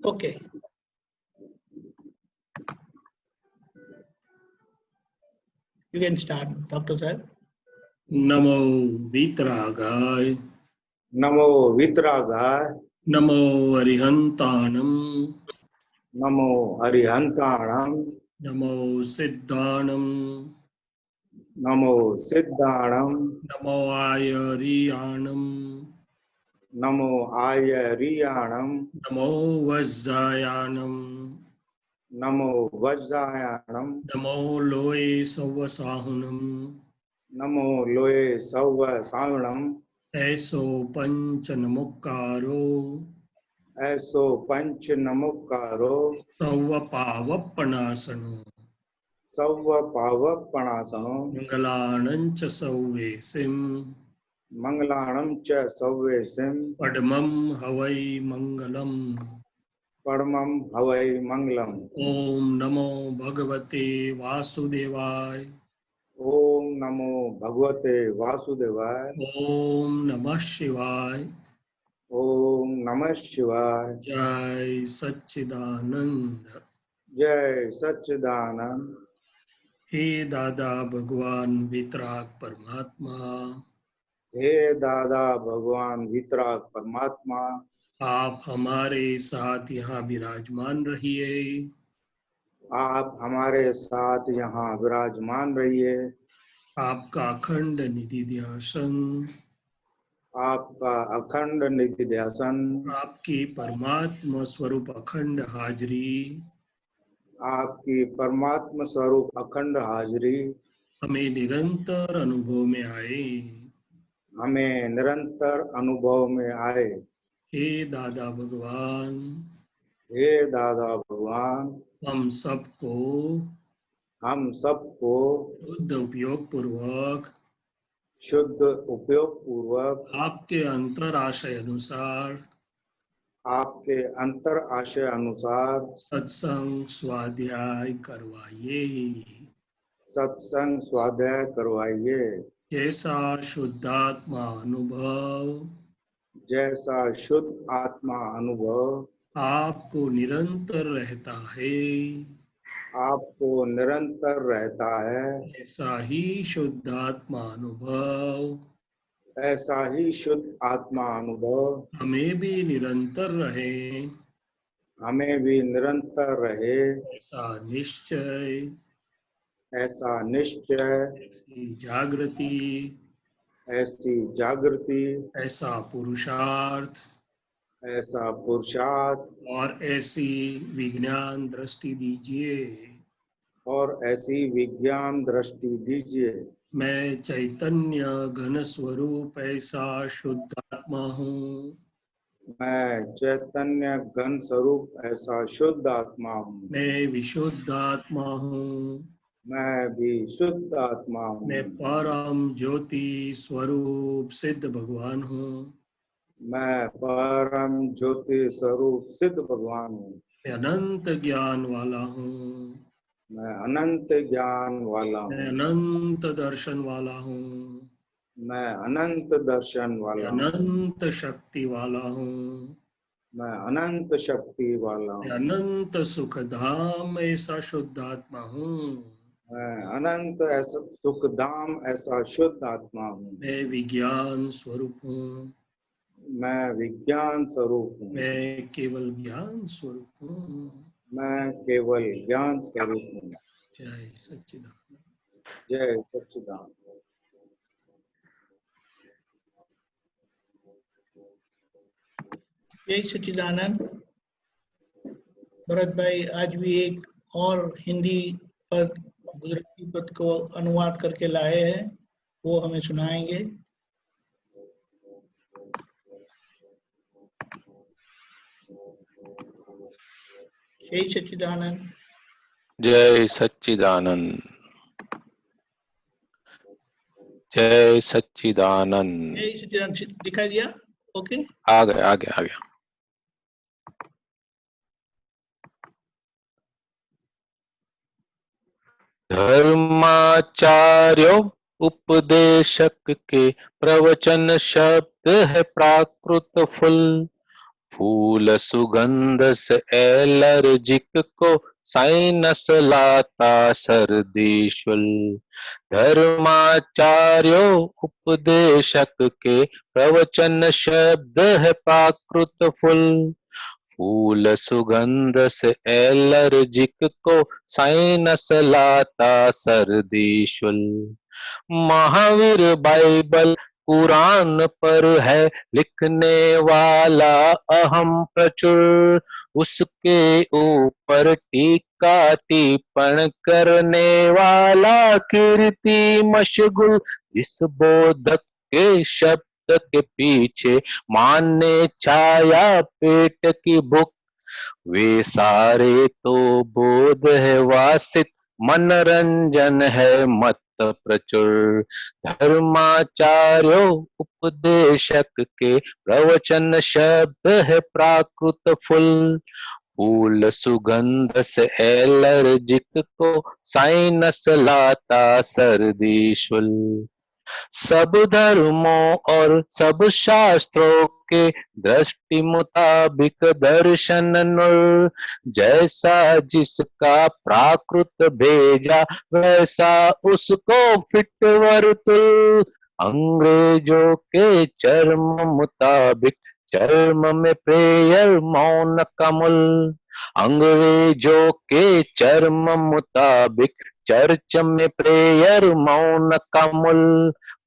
Okay. You can start, Dr. Sir. नमो वीतरागाय नमो वितरागाय नमो अरिहंताणं नमो अरिहंताणं नमो सिद्धाणं नमो सिद्धाणं नमो आयरियाणं नमो आयरियाणं नमो वज्रायाणं नमो वज्रायाणं नमो लोये सवसाहुनं नमो लोये सौव सावणं ऐसो पंच नमुक्कारो ऐसो पंच नमुक्कारो सौव पावपणासनो सौव पावपणासनो मंगलाणंच सौवेसिं मंगलाणं च सौवेसिं पद्मं हवै मंगलम् परमं हवै मंगलम्। ओम नमो भगवते वासुदेवाय ओम नमो भगवते वासुदेवाय। ओम नमः शिवाय ओम नमः शिवाय। जय सच्चिदानंद। जय सच्चिदानंद। हे दादा भगवान वितराग परमात्मा, हे दादा भगवान वितराग परमात्मा, आप हमारे साथ यहाँ विराजमान रहिए। आप हमारे साथ यहाँ विराजमान रहिए। आपका अखंड निधि ध्यासन, आपका अखंड निधि ध्यासन, आपकी परमात्मा स्वरूप अखंड हाजरी आपकी परमात्मा स्वरूप अखंड हाजिरी हमें निरंतर अनुभव में आए। हमें निरंतर अनुभव में आए। हे दादा भगवान, हे दादा भगवान, हम सबको हम सबको शुद्ध उपयोग पूर्वक शुद्ध उपयोग पूर्वक आपके अंतर आशय अनुसार आपके अंतर आशय अनुसार सत्संग स्वाध्याय करवाइए। सत्संग स्वाध्याय करवाइए। जैसा शुद्धात्मा अनुभव जैसा शुद्ध आत्मा अनुभव आपको निरंतर रहता है, आपको निरंतर रहता है, ऐसा ही शुद्धात्मा अनुभव ऐसा ही शुद्ध आत्मा अनुभव हमें भी निरंतर रहे, हमें भी निरंतर रहे। ऐसा निश्चय, ऐसा निश्चय, ऐसी जागृति, ऐसी जागृति, ऐसा पुरुषार्थ ऐसा पुरुषार्थ और ऐसी विज्ञान दृष्टि दीजिए। और ऐसी विज्ञान दृष्टि दीजिए। मैं चैतन्य घन स्वरूप ऐसा शुद्धात्मा हूँ। मैं चैतन्य घन स्वरूप ऐसा शुद्ध आत्मा हूँ। मैं विशुद्ध आत्मा हूँ। मैं भी शुद्ध आत्मा हूँ। मैं परम ज्योति स्वरूप सिद्ध भगवान हूँ। मैं परम ज्योति स्वरूप सिद्ध भगवान हूँ। मैं अनंत ज्ञान वाला हूँ। मैं अनंत ज्ञान वाला मैं हूँ। अनंत दर्शन वाला हूँ। मैं अनंत दर्शन मैं वाला हूँ। अनंत शक्ति वाला हूँ। मैं अनंत शक्ति वाला मैं हूँ। अनंत सुख धाम ऐसा शुद्ध आत्मा हूँ। मैं अनंत ऐसा सुख धाम ऐसा शुद्ध आत्मा हूँ। मैं विज्ञान स्वरूप हूँ। मैं विज्ञान स्वरूप हूँ। मैं केवल ज्ञान स्वरूप हूँ। मैं केवल ज्ञान स्वरूप हूँ। जय सच्चिदानंद। जय सच्चिदानंद। जय सच्चिदानंद। भरत भाई आज भी एक और हिंदी पद गुजराती पद को अनुवाद करके लाए हैं, वो हमें सुनाएंगे। जय सच्चिदानंद। जय सच्चिदानंद। जय सच्चिदानंद। जय सच्चिदानंद दिखाई दिया? ओके, आ गया आ गया आ गया। धर्माचार्यो उपदेशक के प्रवचन शब्द है प्राकृत फल, फूल सुगंध से एलर्जिक को साइनस लाता सर्दी शुल्क। धर्माचार्यो उपदेशक के प्रवचन शब्द है प्राकृत फूल। फूल सुगंध से एलर्जिक को साइनस लाता सर्दी शुल्क। महावीर बाइबल कुरान पर है लिखने वाला अहम प्रचुर। उसके ऊपर टीका टिप्पण करने वाला कीर्ति मशगुल। जिस बोधक के शब्द के पीछे माने छाया पेट की भूख, वे सारे तो बोध है वासित, मनरंजन है मत प्रचुर। धर्माचार्यो उपदेशक के प्रवचन शब्द है प्राकृत फूल। फूल सुगंध से एलर्जिक को साइनस लाता सर्दी शुल्क। सब धर्मों और सब शास्त्रों के दृष्टि मुताबिक दर्शन नूर। जैसा जिसका प्राकृत भेजा वैसा उसको फिट वर्तुल। अंग्रेजों के चर्म मुताबिक चर्म में प्रेयर मौन कमल। अंग्रेजों के चर्म मुताबिक चर्च में प्रेयर मौन कमल।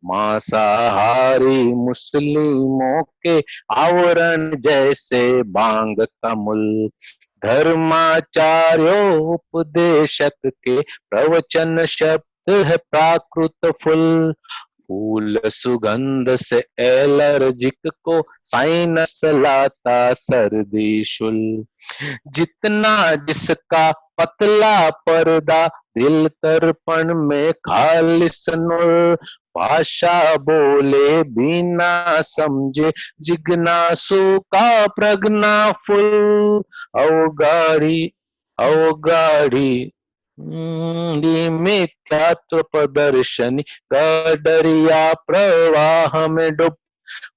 मांसाहारी मुस्लिमों के आवरण जैसे बांग कमल। धर्माचार्यों उपदेशक के प्रवचन शब्द है प्राकृत फूल। फूल सुगंध से एलर्जिक को साइनस लाता सर्दी शुल्क। जितना जिसका पतला पर्दा दिल तर्पण में खालिस नूर। भाषा बोले बिना समझे जिज्ञासु का प्रज्ञा फुल। अवगाढ़ी अवगाढ़ी मिथ्यात्व प्रदर्शनी डरिया प्रवाह में डूब।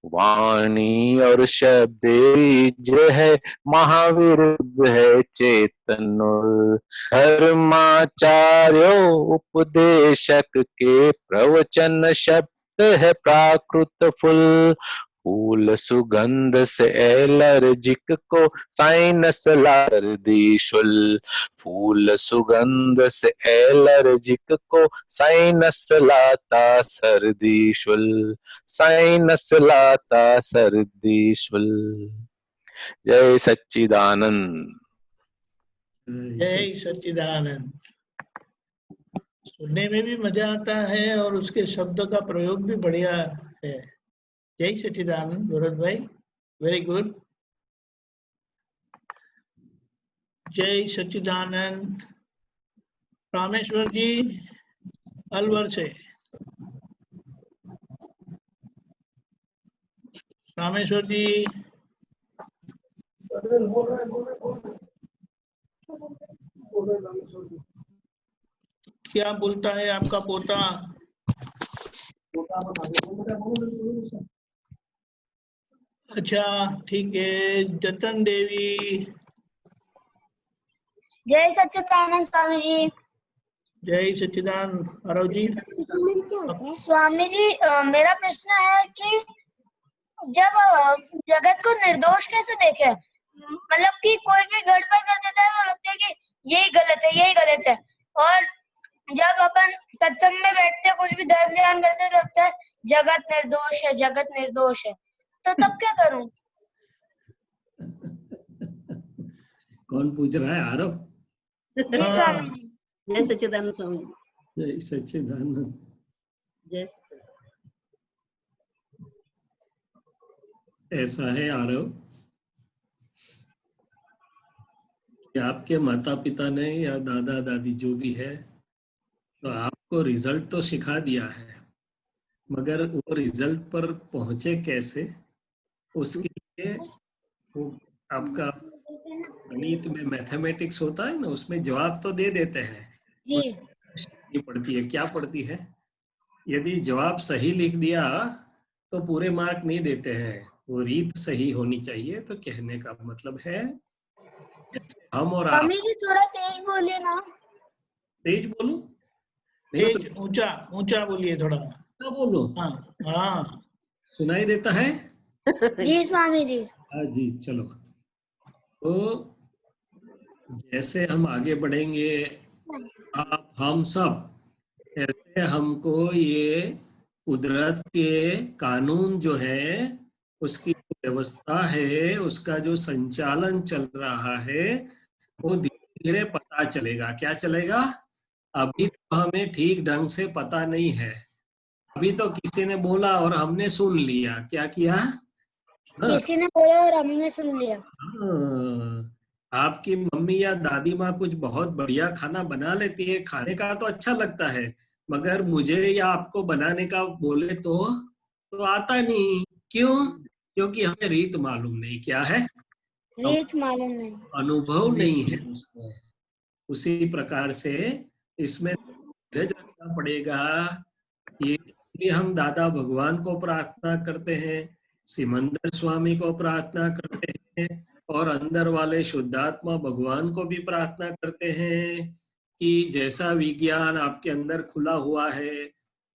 वाणी और शब्द है महावीर है चेतन। धर्माचार्यो उपदेशक के प्रवचन शब्द है प्राकृत फूल। फूल सुगंध से एलर्जिक को साइनस सर्दी शुल्क। फूल सुगंध से एलर्जिक को साइनस लाता सर्दी शुल्क। साइनस लाता सर्दी शुल्क। जय सच्चिदानंद। जय सच्चिदानंद। सुनने में भी मजा आता है और उसके शब्द का प्रयोग भी बढ़िया है। जय सच्चिदानंद भरत भाई, वेरी गुड। जय सच्चिदानंद। रामेश्वर जी अलवर से। रामेश्वर जी क्या बोलता है आपका पोता? अच्छा ठीक है। जतन देवी। जय सच्चिदानंद स्वामी जी। जय सच्चिदानंद। आरव जी। स्वामी जी मेरा प्रश्न है कि जब जगत को निर्दोष कैसे देखे? मतलब कि कोई भी गड़बड़ कर देता है तो लगता है कि यही गलत है यही गलत है, और जब अपन सत्संग में बैठते हैं कुछ भी धर्म ध्यान करते हैं तो लगता है जगत निर्दोष है जगत निर्दोष है, तो तब क्या करूं? कौन पूछ रहा है? आरव। जी स्वामी जी। जय सच्चिदानंद स्वामी। जय सच्चिदानंद। जय ऐसा है आरव कि आपके माता पिता ने या दादा दादी जो भी है तो आपको रिजल्ट तो सिखा दिया है, मगर वो रिजल्ट पर पहुंचे कैसे उसके लिए वो आपका गणित में मैथमेटिक्स होता है ना, उसमें जवाब तो दे देते हैं जी। पड़ती है। क्या पड़ती है? यदि जवाब सही लिख दिया तो पूरे मार्क नहीं देते हैं, वो रीत सही होनी चाहिए। तो कहने का मतलब है जैसे हम और आप। स्वामी जी थोड़ा तेज बोलिए ना। तेज बोलो? नहीं तेज ऊंचा ऊंचा बोलिए थोड़ा। सुना, बोलो। हाँ हाँ सुनाई देता है? जी स्वामी जी। हाँ जी, चलो। तो जैसे हम आगे बढ़ेंगे, आप हम सब, ऐसे हमको ये कुदरत के कानून जो है, उसकी जो व्यवस्था है, उसका जो संचालन चल रहा है, वो धीरे धीरे पता चलेगा। क्या चलेगा? अभी तो हमें ठीक ढंग से पता नहीं है। अभी तो किसी ने बोला और हमने सुन लिया। क्या किया? हाँ, किसी ने बोला और हमने सुन लिया। हाँ। आपकी मम्मी या दादी माँ कुछ बहुत बढ़िया खाना बना लेती है, खाने का तो अच्छा लगता है, मगर मुझे या आपको बनाने का बोले तो आता नहीं। क्यों? क्योंकि हमें रीत मालूम नहीं। क्या है? हम रीत मालूम नहीं। अनुभव नहीं है उसमें। उसी प्रकार से इसमें धीरज रखना पड़ेगा। ये हम दादा भगवान को प्रार्थना करते हैं, सिमंदर स्वामी को प्रार्थना करते हैं, और अंदर वाले शुद्धात्मा भगवान को भी प्रार्थना करते हैं कि जैसा विज्ञान आपके अंदर खुला हुआ है,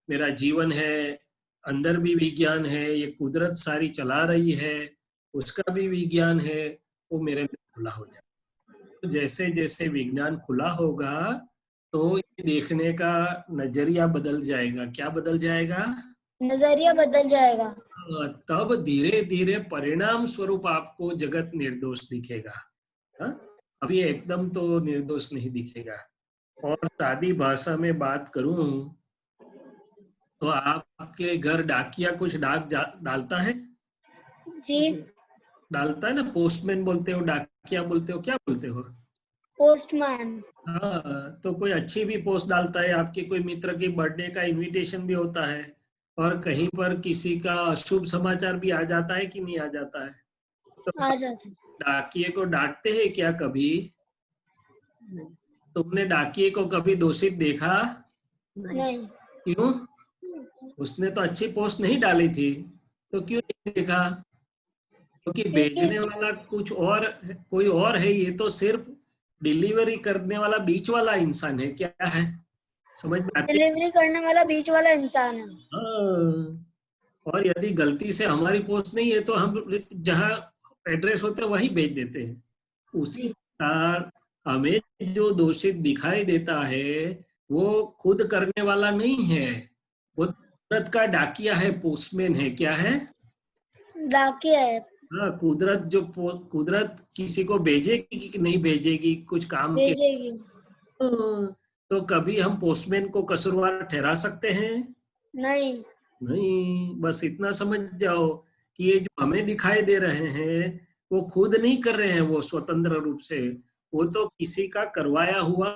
मेरा जीवन है, अंदर भी विज्ञान है, ये कुदरत सारी चला रही है, उसका भी विज्ञान है, वो मेरे अंदर खुला हो जाए। तो जैसे जैसे विज्ञान खुला होगा, तो ये देखने का नजरिया बदल जाएगा। क्या बदल जाएगा? नजरिया बदल जाएगा। तब धीरे धीरे परिणाम स्वरूप आपको जगत निर्दोष दिखेगा। हाँ? अभी एकदम तो निर्दोष नहीं दिखेगा। और सादी भाषा में बात करूं तो आपके घर डाकिया कुछ डालता है? जी। डालता है ना। पोस्टमैन बोलते हो, डाकिया बोलते हो, क्या बोलते हो? पोस्टमैन। हाँ, तो कोई अच्छी भी पोस्ट डालता है, आपके कोई मित्र की बर्थडे का इनविटेशन भी होता है, और कहीं पर किसी का शुभ समाचार भी आ जाता है कि नहीं आ जाता है? तो आ जाते। डाकिए को डांटते हैं क्या कभी? तुमने डाकिए को कभी दोषित देखा? नहीं। क्यों? उसने तो अच्छी पोस्ट नहीं डाली थी, तो क्यों नहीं देखा? क्योंकि भेजने वाला कुछ और, कोई और है, ये तो सिर्फ डिलीवरी करने वाला बीच वाला इंसान है। क्या है? समझ में आती है? डिलीवरी करने वाला बीच वाला इंसान है। हाँ। और यदि गलती से हमारी पोस्ट नहीं है तो हम जहाँ एड्रेस होते हैं वहीं भेज देते हैं। उसी प्रकार हमें जो दोषित दिखाई देता है, वो खुद करने वाला नहीं है, वो कुदरत का डाकिया है, पोस्टमैन है। क्या है? डाकिया है। हाँ, कुदरत कुदरत किसी को भेजेगी कि नहीं भेजेगी कुछ काम के? भेजेगी। हाँ, तो कभी हम पोस्टमैन को कसूरवार ठहरा सकते हैं? नहीं। नहीं। बस इतना समझ जाओ कि ये जो हमें दिखाई दे रहे हैं, वो खुद नहीं कर रहे हैं, वो स्वतंत्र रूप से, वो तो किसी का करवाया हुआ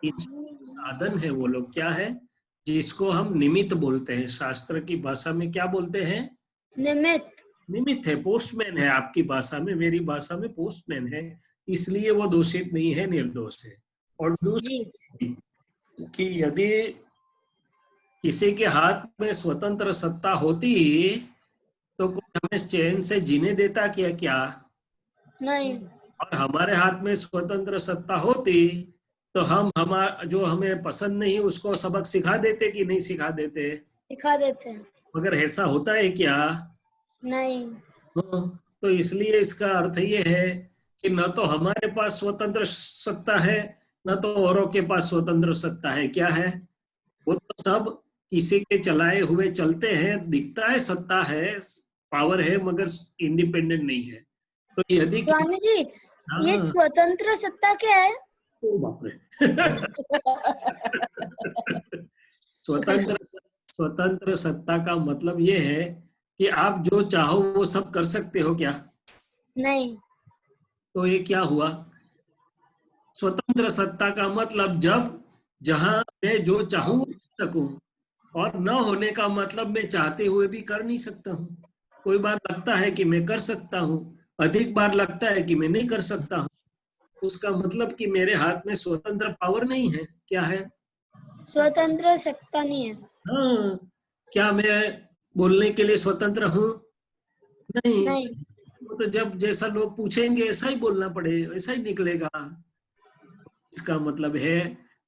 साधन है। वो लोग क्या है, जिसको हम निमित्त बोलते हैं, शास्त्र की भाषा में क्या बोलते हैं? निमित्त। निमित्त है, पोस्टमैन है। आपकी भाषा में, मेरी भाषा में पोस्टमैन है। इसलिए वो दोषित नहीं है, निर्दोष है। और दूसरी कि यदि किसी के हाथ में स्वतंत्र सत्ता होती तो कोई हमें चैन से जीने देता क्या? क्या? नहीं। और हमारे हाथ में स्वतंत्र सत्ता होती तो हम जो हमें पसंद नहीं उसको सबक सिखा देते कि नहीं सिखा देते? सिखा देते हैं। मगर ऐसा होता है क्या? नहीं। तो इसलिए इसका अर्थ ये है कि न तो हमारे पास स्वतंत्र सत्ता है, न तो औरों के पास स्वतंत्र सत्ता है। क्या है? वो तो सब किसी के चलाए हुए चलते हैं। दिखता है सत्ता है, पावर है, मगर इंडिपेंडेंट नहीं है। तो यदि स्वामी जी, ये हाँ, स्वतंत्र सत्ता क्या है? ओ बाप रे। स्वतंत्र स्वतंत्र सत्ता का मतलब ये है कि आप जो चाहो वो सब कर सकते हो। क्या? नहीं। तो ये क्या हुआ? स्वतंत्र सत्ता का मतलब जब जहां मैं जो चाहूं वो कर सकूं, और न होने का मतलब मैं चाहते हुए भी कर नहीं सकता हूँ। कोई बार लगता है कि मैं कर सकता हूँ, अधिक बार लगता है कि मैं नहीं कर सकता हूँ। उसका मतलब कि मेरे हाथ में स्वतंत्र पावर नहीं है। क्या है? स्वतंत्र सत्ता नहीं है। हाँ। क्या मैं बोलने के लिए स्वतंत्र हूँ? नहीं, नहीं। वो तो जब जैसा लोग पूछेंगे ऐसा ही बोलना पड़े, ऐसा ही निकलेगा। इसका मतलब है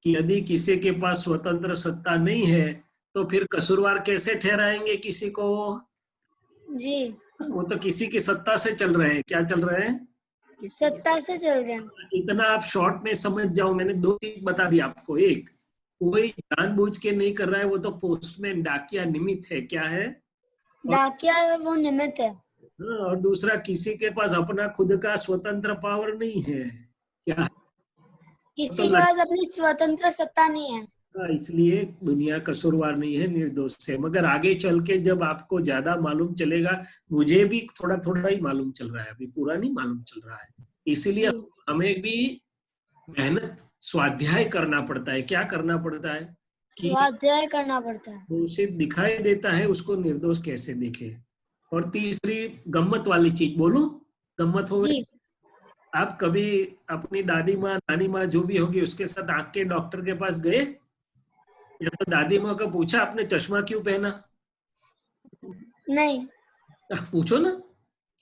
कि यदि किसी के पास स्वतंत्र सत्ता नहीं है तो फिर कसूरवार कैसे ठहराएंगे किसी को? जी, वो तो किसी की सत्ता से चल रहे हैं। क्या चल रहे हैं? सत्ता से चल रहे हैं। इतना आप शॉर्ट में समझ जाओ। मैंने 2 चीज बता दी आपको। एक, कोई जानबूझ के नहीं कर रहा है, वो तो पोस्टमैन डाकिया निमित्त है। क्या है? डाकिया वो निमित्त है। और दूसरा, किसी के पास अपना खुद का स्वतंत्र पावर नहीं है। क्या? किसी तो के पास अपनी स्वतंत्र सत्ता नहीं है। इसलिए दुनिया कसूरवार नहीं है, निर्दोष है। मगर आगे चल के जब आपको ज्यादा मालूम चलेगा, मुझे भी थोड़ा थोड़ा ही मालूम चल रहा है, अभी पूरा नहीं मालूम चल रहा है। इसलिए हमें भी मेहनत, स्वाध्याय करना पड़ता है। क्या करना पड़ता है? कि स्वाध्याय करना पड़ता है। उसे दिखाई देता है, उसको निर्दोष कैसे दिखे। और तीसरी गम्मत वाली चीज बोलूं, गम्मत हो गई। जी, आप कभी अपनी दादी माँ, नानी माँ जो भी होगी उसके साथ आँख के डॉक्टर के पास गए? या तो दादी माँ को पूछा आपने चश्मा क्यों पहना? नहीं। पूछो ना,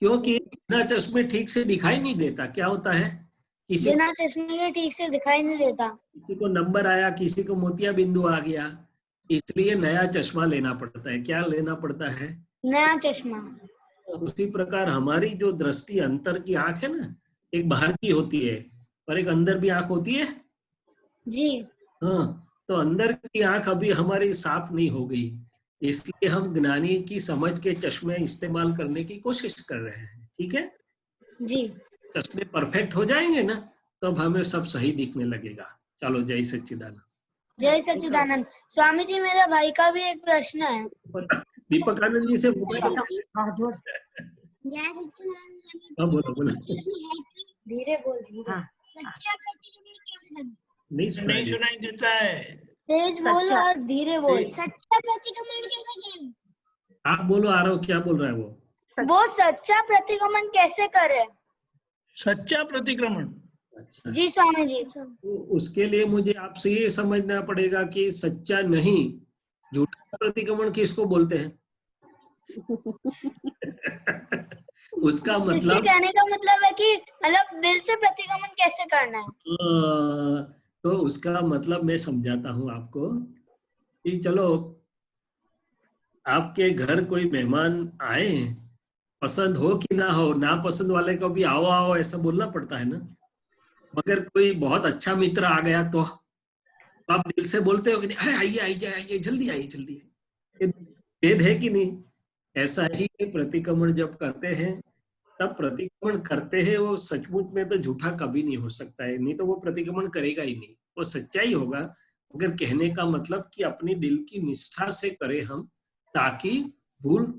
क्योंकि बिना चश्मे ठीक से दिखाई नहीं देता। क्या होता है? किसी बिना चश्मे के ठीक से दिखाई नहीं देता। को नंबर आया, किसी को मोतिया बिंदु आ गया, इसलिए नया चश्मा लेना पड़ता है। क्या लेना पड़ता है? नया चश्मा। उसी प्रकार हमारी जो दृष्टि, अंतर की आंख है ना, एक बाहर की होती है और एक अंदर भी आंख होती है। जी, हाँ, तो अंदर की आंख अभी हमारी साफ नहीं हो गई, इसलिए हम ज्ञानी की समझ के चश्मे इस्तेमाल करने की कोशिश कर रहे हैं। ठीक है? जी। चश्मे परफेक्ट हो जाएंगे ना, तब हमें सब सही दिखने लगेगा। चलो, जय सच्चिदानंद। जय सच्चिदानंद। स्वामी जी, मेरे भाई का भी एक प्रश्न है। दीपक आनंद जी से पूछो। हाँ, बोलो बोलो। धीरे बोल। नहीं सुनाई नहीं सुनाई देता है। तेज बोल और धीरे बोल। सच्चा प्रतिगमन कैसे? आप बोलो आरव, क्या बोल रहा है वो सच्चा प्रतिगमन कैसे करे? सच्चा प्रतिक्रमण। अच्छा, जी स्वामी जी। तो उसके लिए मुझे आपसे ये समझना पड़ेगा कि सच्चा नहीं, झूठा प्रतिक्रमण किसको बोलते हैं? उसका इसके मतलब, कहने का मतलब है कि मतलब दिल से प्रतिगमन कैसे करना है। तो उसका मतलब मैं समझाता हूँ आपको कि चलो, आपके घर कोई मेहमान आए, पसंद हो कि ना हो, ना पसंद वाले को भी आओ आओ ऐसा बोलना पड़ता है ना। मगर कोई बहुत अच्छा मित्र आ गया तो आप दिल से बोलते हो कि नहीं, अरे आइए आइए आइए, जल्दी आइए जल्दी आइए। ये भेद है कि नहीं? ऐसा ही प्रतिक्रमण जब करते हैं, तब प्रतिक्रमण करते हैं वो सचमुच में तो झूठा कभी नहीं हो सकता है, नहीं तो वो प्रतिक्रमण करेगा ही नहीं, वो सच्चा ही होगा। मगर कहने का मतलब कि अपनी दिल की निष्ठा से करें हम, ताकि भूल,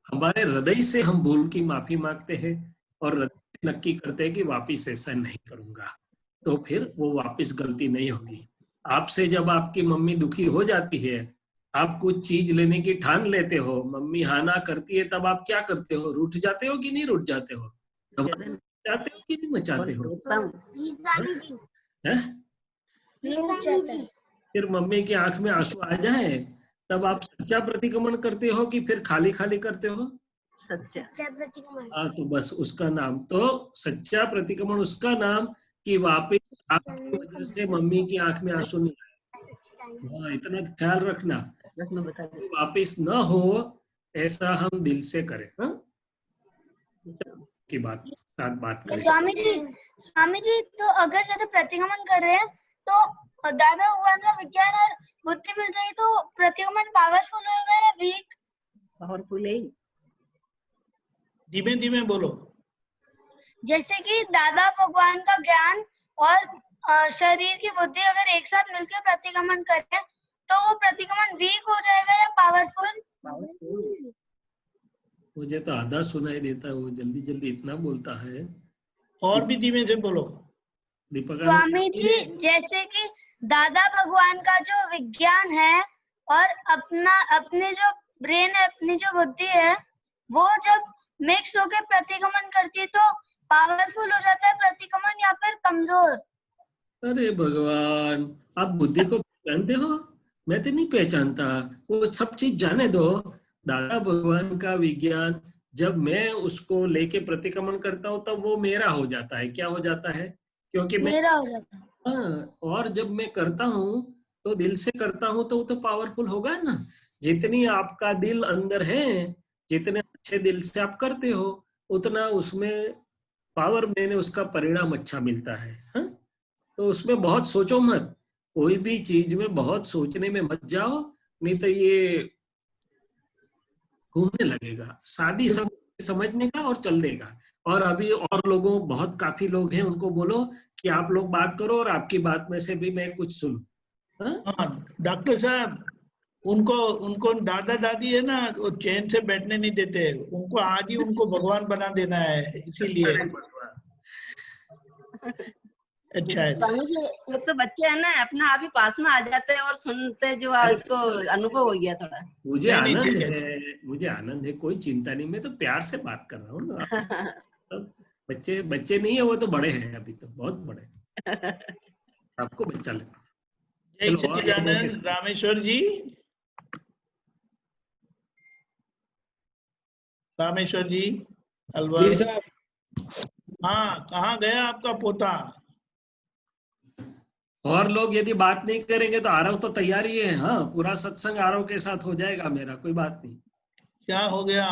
हमारे हृदय से हम भूल की माफी मांगते हैं और हृदय से नक्की करते हैं कि वापिस ऐसा नहीं करूंगा, तो फिर वो वापिस गलती नहीं होगी। आपसे जब आपकी मम्मी दुखी हो जाती है, आप कुछ चीज लेने की ठान लेते हो, मम्मी हाँ ना करती है, तब आप क्या करते हो? रूठ जाते हो कि नहीं रूठ जाते हो? मचाते हो कि नहीं मचाते हो? फिर मम्मी की आंख में आंसू आ जाए, तब आप सच्चा प्रतिक्रमण करते हो कि फिर खाली खाली करते हो? सच्चा। तो बस उसका नाम तो सच्चा प्रतिक्रमण, उसका नाम कि वापिस आपकी वजह से मम्मी की आंख में आंसू नहीं आए। इतना ख्याल रखना, बस मैं बता दूं। वापिस न हो ऐसा हम दिल से करें। हाँ, की बात साथ बात करें। स्वामी जी तो अगर जैसे प्रतिगमन कर रहे हैं तो दादा भगवान का विज्ञान और बुद्धि मिल जाए तो प्रतिगमन पावरफुल होगा या वीक? पावरफुल है। धीमे धीमे बोलो। जैसे कि दादा भगवान का ज्ञान और शरीर की बुद्धि अगर एक साथ मिलकर प्रतिगमन करें तो वो प्रतिगमन वीक हो जाएगा या पावरफुल? पावरफुल। मुझे तो आधा सुनाई देता है, वो जल्दी जल्दी इतना बोलता है। और भी धीमे से बोलो। दीपक स्वामी जी, जैसे कि दादा भगवान का जो विज्ञान है और अपने जो ब्रेन है, अपनी जो बुद्धि है, वो जब मिक्स होकर प्रतिगमन करती है तो पावरफुल हो जाता है प्रतिगमन या फिर कमजोर? अरे भगवान, आप बुद्धि को पहचानते हो? मैं तो नहीं पहचानता। वो सब चीज जाने दो, दादा भगवान का विज्ञान जब मैं उसको लेके प्रतिक्रमण करता हूँ तब वो मेरा हो जाता है। क्या हो जाता है? क्योंकि मैं, मेरा हो जाता है। हाँ, और जब मैं करता हूँ तो दिल से करता हूँ तो वो तो पावरफुल होगा ना। जितनी आपका दिल अंदर है, जितने अच्छे दिल से आप करते हो, उतना उसमें पावर, मैंने उसका परिणाम अच्छा मिलता है। हाँ? तो उसमें बहुत सोचो मत, कोई भी चीज में बहुत सोचने में मत जाओ, नहीं तो ये घूमने लगेगा। शादी समझने का और चल देगा। और अभी और लोगों, बहुत काफी लोग हैं, उनको बोलो कि आप लोग बात करो और आपकी बात में से भी मैं कुछ सुनूं। हाँ? हाँ डॉक्टर साहब, उनको उनको दादा दादी है ना, वो चैन से बैठने नहीं देते। उनको आज ही उनको भगवान बना देना है, इसीलिए। अच्छा है। स्वामी जी, एक तो बच्चे है ना अपना आप ही पास में आ जाते हैं और सुनते, जो उसको अनुभव हो गया थोड़ा। मुझे नहीं, नहीं, आनंद ठीक है। है, मुझे आनंद है, कोई चिंता नहीं। मैं तो प्यार से बात कर रहा हूँ ना। सब बच्चे बच्चे नहीं है, वो तो बड़े हैं, अभी तो बहुत बड़े हैं। आपको बच्चा लगता है। जय चलो और लोगों के सच्चिदानंद। रामेश्वर जी, रामेश्वर जी, अलवर। जी साहब। हाँ, कहाँ गया आपका पोता? और लोग यदि बात नहीं करेंगे तो आरव तो तैयार ही है। हाँ, पूरा सत्संग आरव के साथ हो जाएगा मेरा, कोई बात नहीं। क्या हो गया?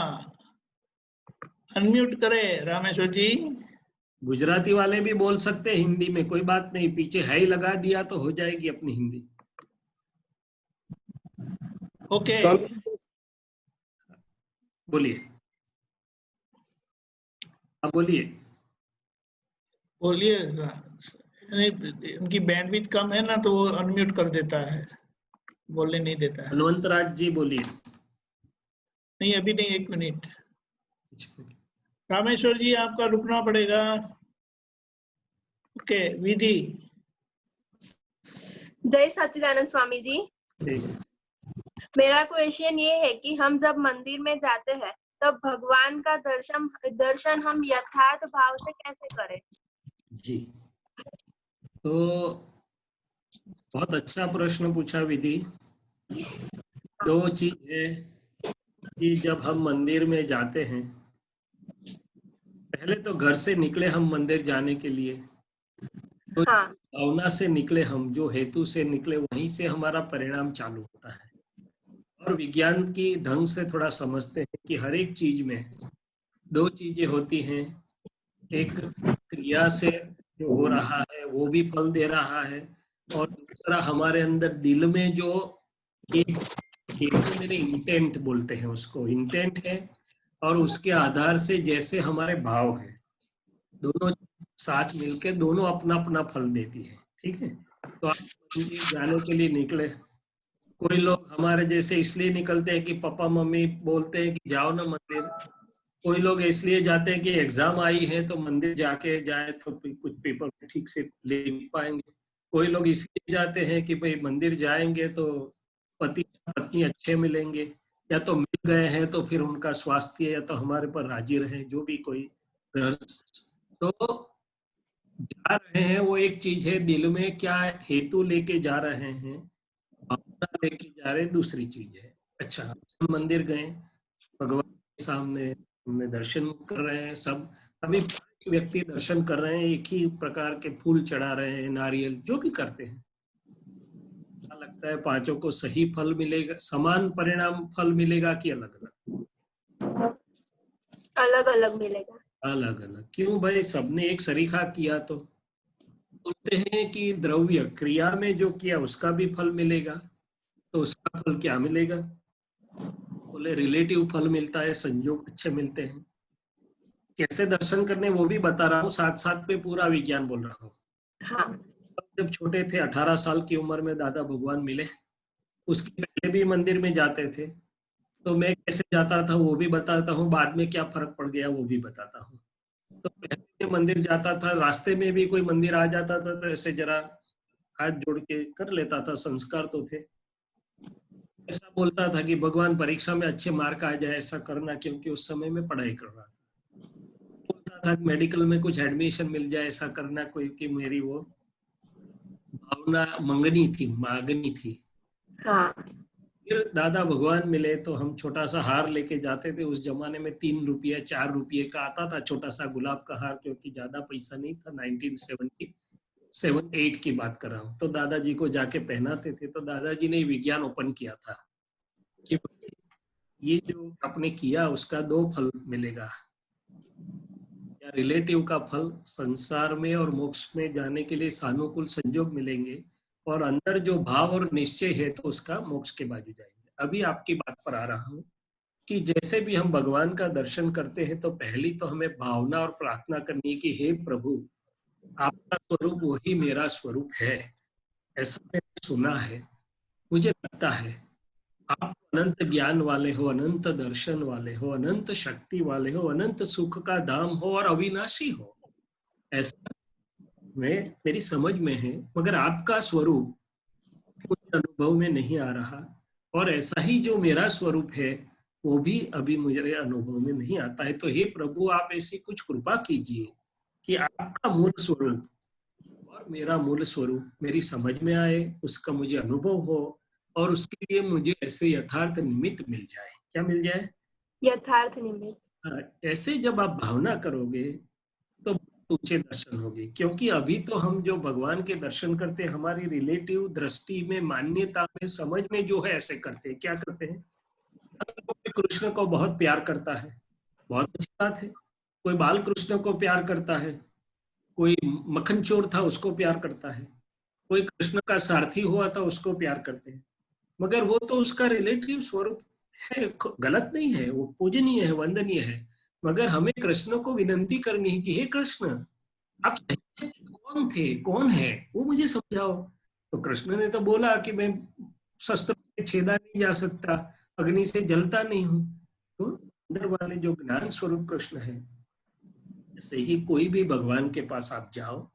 अनम्यूट करे रामेश्वर जी। गुजराती वाले भी बोल सकते हैं हिंदी में, कोई बात नहीं, पीछे है ही लगा दिया तो हो जाएगी अपनी हिंदी। ओके, बोलिए, आप बोलिए। बोलिए। नहीं, उनकी बैंडविड्थ कम है ना, तो वो अनम्यूट कर देता है, बोलने नहीं देता है। हनुमंत राज जी बोलिए। नहीं, अभी नहीं, 1 मिनट। रामेश्वर जी, आपका रुकना पड़ेगा। ओके, विधि। जय सच्चिदानंद स्वामी जी। मेरा क्वेश्चन ये है कि हम जब मंदिर में जाते हैं तब भगवान का दर्शन हम यथार्थ भाव से कैसे करें? जी, तो बहुत अच्छा प्रश्न पूछा विधि। दो चीज है कि जब हम मंदिर में जाते हैं, पहले तो घर से निकले हम मंदिर जाने के लिए, तो हाँ। भावना से निकले हम, जो हेतु से निकले, वहीं से हमारा परिणाम चालू होता है। और विज्ञान की ढंग से थोड़ा समझते हैं कि हर एक चीज में दो चीजें होती हैं। एक क्रिया से जो हो रहा है वो भी फल दे रहा है, और दूसरा हमारे अंदर दिल में जो एक मेरे इंटेंट बोलते हैं उसको, इंटेंट है, और उसके आधार से जैसे हमारे भाव है, दोनों साथ मिलके दोनों अपना अपना फल देती है। ठीक है, तो आप मंदिर जाने के लिए निकले, कोई लोग हमारे जैसे इसलिए निकलते हैं कि पापा मम्मी बोलते हैं कि जाओ ना मंदिर। कोई लोग इसलिए जाते हैं कि एग्जाम आई है तो मंदिर जाके जाए तो कुछ पेपर ठीक से लिख पाएंगे। कोई लोग इसलिए जाते हैं कि भाई मंदिर जाएंगे तो पति पत्नी अच्छे मिलेंगे, या तो मिल गए हैं तो फिर उनका स्वास्थ्य या तो हमारे पर राजी रहे, जो भी कोई घर। तो जा रहे हैं वो एक चीज है, दिल में क्या हेतु लेके जा रहे हैं, भावना लेके जा रहे दूसरी चीज है। अच्छा, हम मंदिर गए, भगवान के सामने हमने दर्शन कर रहे हैं सब, अभी व्यक्ति दर्शन कर रहे हैं, एक ही प्रकार के फूल चढ़ा रहे हैं, नारियल, जो भी करते हैं, क्या लगता है पांचों को सही फल मिलेगा, समान परिणाम फल मिलेगा कि अलग अलग? अलग अलग मिलेगा। अलग अलग क्यों भाई? सबने एक सरीखा किया तो बोलते हैं कि द्रव्य क्रिया में जो किया उसका भी फल मिलेगा, तो उसका फल क्या मिलेगा? बोले रिलेटिव फल मिलता है, संयोग अच्छे मिलते हैं। कैसे दर्शन करने वो भी बता रहा हूँ, साथ साथ में पूरा विज्ञान बोल रहा हूँ। हाँ। जब छोटे थे, 18 साल की उम्र में दादा भगवान मिले, उसके पहले भी मंदिर में जाते थे, तो मैं कैसे जाता था वो भी बताता हूँ, बाद में क्या फर्क पड़ गया वो भी बताता हूँ। तो पहले मंदिर जाता था, रास्ते में भी कोई मंदिर आ जाता था तो ऐसे जरा हाथ जोड़ के कर लेता था, संस्कार तो थे। ऐसा बोलता था कि भगवान परीक्षा में अच्छे मार्क आ जाए ऐसा करना, क्योंकि उस समय में पढ़ाई कर रहा था। बोलता था मेडिकल में कुछ एडमिशन मिल जाए ऐसा करना, कोई कि मेरी वो भावना मांगनी थी। हाँ। फिर दादा भगवान मिले तो हम छोटा सा हार लेके जाते थे। उस जमाने में 3 रुपये 4 रुपये का आता था छोटा सा गुलाब का हार, क्योंकि ज्यादा पैसा नहीं था। 1977-8 की बात कर रहा हूँ। तो दादाजी को जाके पहनाते थे। तो दादाजी ने विज्ञान ओपन किया था कि ये जो आपने किया उसका 2 फल मिलेगा, या रिलेटिव का फल संसार में और मोक्ष में जाने के लिए सानुकूल संयोग मिलेंगे, और अंदर जो भाव और निश्चय है तो उसका मोक्ष के बाजू जाएंगे। अभी आपकी बात पर आ रहा हूँ कि जैसे भी हम भगवान का दर्शन करते हैं तो पहली तो हमें भावना और प्रार्थना करनी है कि हे प्रभु, आपका स्वरूप वही मेरा स्वरूप है। ऐसा मैंने सुना है, मुझे लगता है आप अनंत ज्ञान वाले हो, अनंत दर्शन वाले हो, अनंत शक्ति वाले हो, अनंत सुख का धाम हो और अविनाशी हो। ऐसा मेरी समझ में है, मगर आपका स्वरूप मुझे अनुभव में नहीं आ रहा, और ऐसा ही जो मेरा स्वरूप है वो भी अभी मुझे अनुभव में नहीं आता है। तो हे प्रभु, आप ऐसी कुछ कृपा कीजिए कि आपका मूल स्वरूप और मेरा मूल स्वरूप मेरी समझ में आए, उसका मुझे अनुभव हो, और उसके लिए मुझे ऐसे यथार्थ निमित्त मिल जाए। क्या मिल जाए? यथार्थ निमित्त। ऐसे जब आप भावना करोगे तो ऊंचे दर्शन होंगे। क्योंकि अभी तो हम जो भगवान के दर्शन करते हैं हमारी रिलेटिव दृष्टि में, मान्यता में, समझ में जो है ऐसे करते हैं। क्या करते हैं? कोई कृष्ण को बहुत प्यार करता है, बहुत अच्छी बात है। कोई बाल कृष्ण को प्यार करता है, कोई मक्खन चोर था उसको प्यार करता है, कोई कृष्ण का सारथी हुआ था उसको प्यार करते हैं। मगर वो तो उसका रिलेटिव स्वरूप है, गलत नहीं है, वो पूजनीय है, वंदनीय है। मगर हमें कृष्ण को विनंती करनी है कि हे कृष्ण, आप कौन थे, कौन है, वो मुझे समझाओ। तो कृष्ण ने तो बोला कि मैं शस्त्र से छेदा नहीं जा सकता, अग्नि से जलता नहीं हूं। तो अंदर वाले जो ज्ञान स्वरूप कृष्ण है, ऐसे ही कोई भी भगवान के पास आप जाओ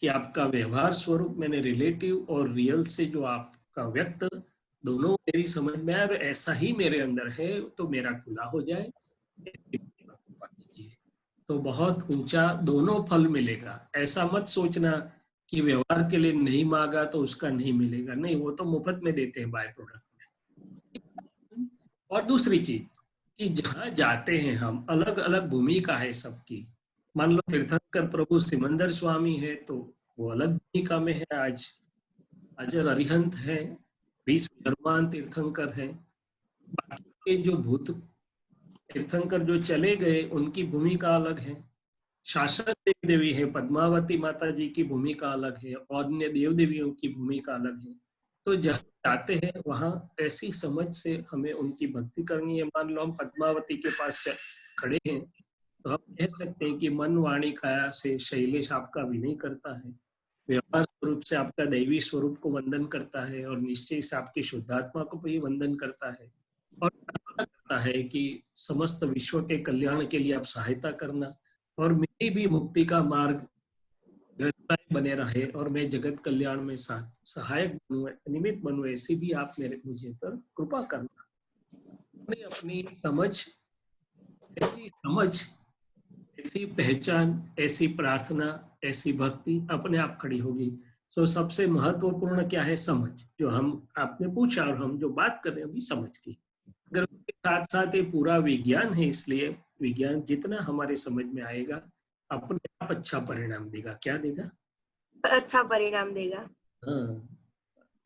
कि आपका व्यवहार स्वरूप मैंने रिलेटिव और रियल से जो आपका व्यक्त दोनों मेरी समझ में आए, ऐसा ही मेरे अंदर है तो मेरा खुला हो जाए। तो बहुत ऊंचा दोनों फल मिलेगा। ऐसा मत सोचना कि व्यवहार के लिए नहीं मांगा तो उसका नहीं मिलेगा, नहीं, वो तो मुफ्त में देते हैं बाय प्रोडक्ट में। और दूसरी चीज कि जहां जाते हैं हम, अलग अलग भूमिका है सबकी। मान लो तीर्थंकर प्रभु सिमंदर स्वामी है तो वो अलग भूमिका में है। आज अजर अरिहंत है, विश्वधर्मान तीर्थंकर है। बाकी के जो भूत तीर्थंकर जो चले गए उनकी भूमिका अलग है। शाश्वत देव देवी है, पद्मावती माता जी की भूमिका अलग है, और अन्य देव देवियों की भूमिका अलग है। तो जहाँ जाते हैं वहां ऐसी समझ से हमें उनकी भक्ति करनी है। मान लो हम पद्मावती के पास खड़े हैं तो हम कह सकते हैं कि मन वाणी काया से शैलेश आपका विनय करता है, व्यवहार स्वरूप से आपका दैवी स्वरूप को वंदन करता है, और निश्चय से आपकी शुद्धात्मा को भी वंदन करता है, और करता है कि समस्त विश्व के कल्याण के लिए आप सहायता करना, और मेरी भी मुक्ति का मार्ग बने रहे, और मैं जगत कल्याण में सहायक बनूं, निमित्त बनूं, ऐसी भी आप मुझे पर कृपा करना। अपनी समझ, ऐसी पहचान, ऐसी प्रार्थना, ऐसी भक्ति अपने आप खड़ी होगी। तो सबसे महत्वपूर्ण क्या है? समझ। जो हम आपने पूछा और हम जो बात कर रहे हैं अभी समझ की, अगर उसके साथ साथ ये पूरा विज्ञान है, इसलिए विज्ञान जितना हमारे समझ में आएगा अपने आप अच्छा परिणाम देगा। क्या देगा? अच्छा परिणाम देगा। हाँ,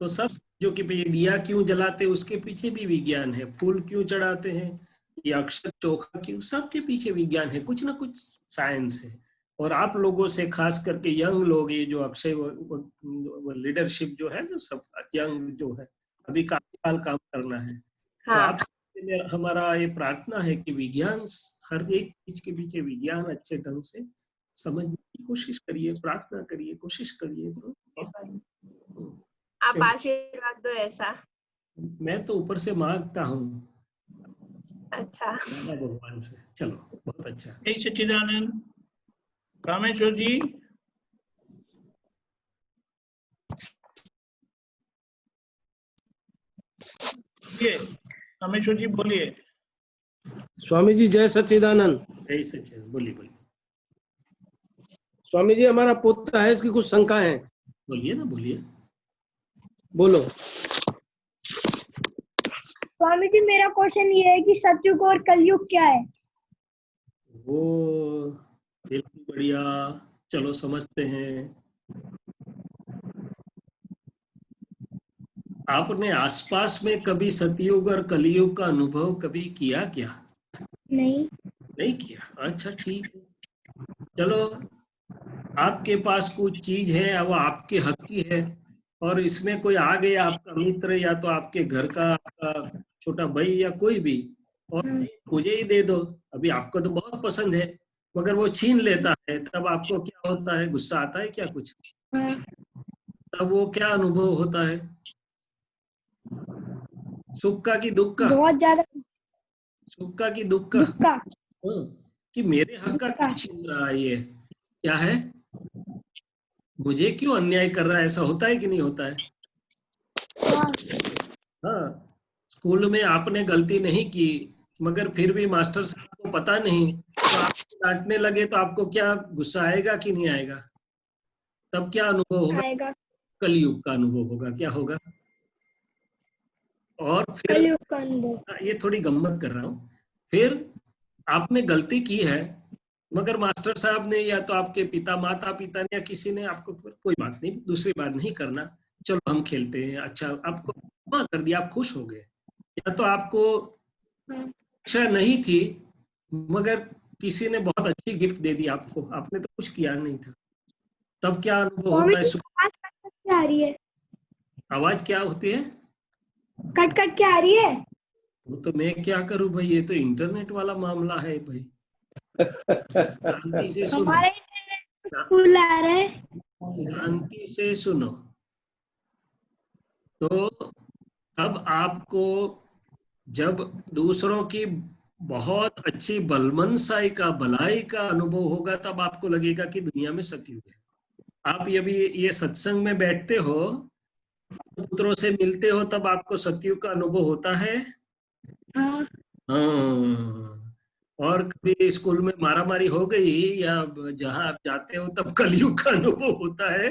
तो सब जो कि दिया क्यों जलाते उसके पीछे भी विज्ञान है, फूल क्यों चढ़ाते हैं, ये अक्षर चोखा क्यों, सबके पीछे विज्ञान है, कुछ ना कुछ साइंस है। और आप लोगों से खास करके यंग लोग, ये जो अक्षय लीडरशिप जो है ना, सब यंग जो है, अभी काफी साल काम करना है। हाँ। तो आप हमारा ये प्रार्थना है कि विज्ञान, हर एक चीज के पीछे विज्ञान अच्छे ढंग से समझने की कोशिश करिए, प्रार्थना करिए, कोशिश करिए। तो आप आशीर्वाद दो ऐसा। मैं तो ऊपर से मांगता हूँ। अच्छा, भगवान से। चलो, बहुत अच्छा। जय सच्चिदानंद। रामेश्वर जी। रामेश्वर जी बोलिए। स्वामी जी जय सच्चिदानंद। जय सच्चिदानंद। बोलिए बोलिए। स्वामी जी हमारा पोता है, इसकी कुछ शंका है। बोलिए ना, बोलिए। बोलो। स्वामी जी मेरा क्वेश्चन ये है कि सतयुग और कलयुग क्या है? वो बिल्कुल बढ़िया, चलो समझते हैं। आपने आसपास में कभी सतयुग और कलयुग का अनुभव कभी किया क्या? नहीं किया? अच्छा ठीक है, चलो आपके पास कुछ चीज है वो आपके हक की है और इसमें कोई आ गया आपका मित्र या तो आपके घर का आपका छोटा भाई या कोई भी और मुझे ही दे दो, अभी आपको तो बहुत पसंद है मगर वो छीन लेता है, तब आपको क्या होता है? गुस्सा आता है क्या कुछ? तब वो क्या अनुभव होता है? सुख का कि दुख का? बहुत ज्यादा सुख का कि दुख का? दुख का। कि मेरे हक का क्यों छीन रहा है, ये क्या है, मुझे क्यों अन्याय कर रहा है? ऐसा होता है कि नहीं होता है? हाँ, स्कूल में आपने गलती नहीं की मगर फिर भी मास्टर साहब को पता नहीं तो आप डांटने लगे तो आपको क्या गुस्सा आएगा कि नहीं आएगा? तब क्या अनुभव होगा? आएगा। कलयुग का अनुभव होगा। क्या होगा? और फिर कलयुग का अनुभव। ये थोड़ी गम्मत कर रहा हूँ, फिर आपने गलती की है मगर मास्टर साहब ने या तो आपके पिता माता पिता ने या किसी ने आपको कोई बात नहीं, दूसरी बार नहीं करना, चलो हम खेलते हैं, अच्छा आपको क्षमा कर दिया, आप खुश हो गए। या तो आपको इच्छा नहीं थी मगर किसी ने बहुत अच्छी गिफ्ट दे दी आपको, आपने तो कुछ किया नहीं था, तब क्या अनुभव होता है? आवाज कट कट के आ रही है। आवाज क्या होती है? कट कट के आ रही है। वो तो मैं क्या करूं भाई, ये तो इंटरनेट वाला मामला है भाई, शांति से सुनो, हमारे स्कूल आ रहा है। शांति से सुनो। तो अब आपको जब दूसरों की बहुत अच्छी भलमनसाई का भलाई का अनुभव होगा तब आपको लगेगा कि दुनिया में सतयुग है। आप ये सत्संग में बैठते हो, पुत्रों से मिलते हो, तब आपको सतयुग का अनुभव होता है। हाँ, और कभी स्कूल में मारामारी हो गई या जहां आप जाते हो तब कलयुग का अनुभव होता है।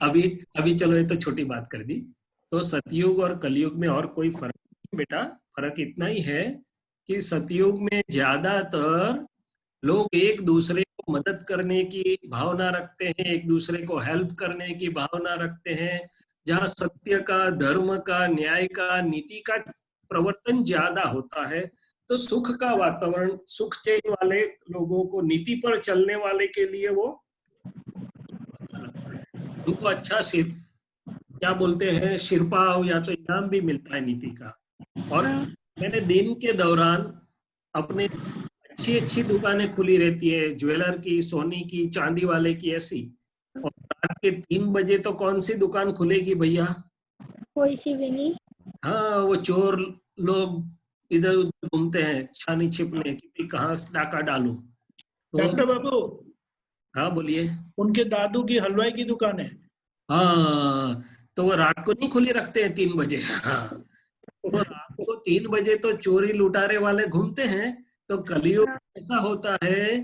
अभी अभी चलो ये तो छोटी बात कर दी। तो सतयुग और कलयुग में और कोई फर्क नहीं बेटा, फर्क इतना ही है कि सतयुग में ज्यादातर लोग एक दूसरे को मदद करने की भावना रखते हैं, एक दूसरे को हेल्प करने की भावना रखते हैं, जहाँ सत्य का, धर्म का, न्याय का, नीति का प्रवर्तन ज्यादा होता है। तो सुख का वातावरण, सुख चैन वाले लोगों को, नीति पर चलने वाले के लिए वो उनको अच्छा क्या बोलते हैं, शिरपाव या तो इनाम भी मिलता है नीति का। और मैंने दिन के दौरान अपने अच्छी अच्छी दुकानें खुली रहती है, ज्वेलर की, सोनी की, चांदी वाले की, ऐसी, और रात के 3 बजे तो कौन सी दुकान खुलेगी भैया? कोई सी भी नहीं। हाँ, वो चोर लोग इधर उधर घूमते हैं छानी छिपने की, कहाँ डाका डालूं। तो डॉक्टर बाबू, हाँ बोलिए। उनके दादू की हलवाई की दुकान है। हाँ, तो वो रात को नहीं खुली रखते हैं 3 बजे। हाँ, तो रात को 3 बजे तो चोरी लुटारे वाले घूमते हैं। तो कलयुग ऐसा होता है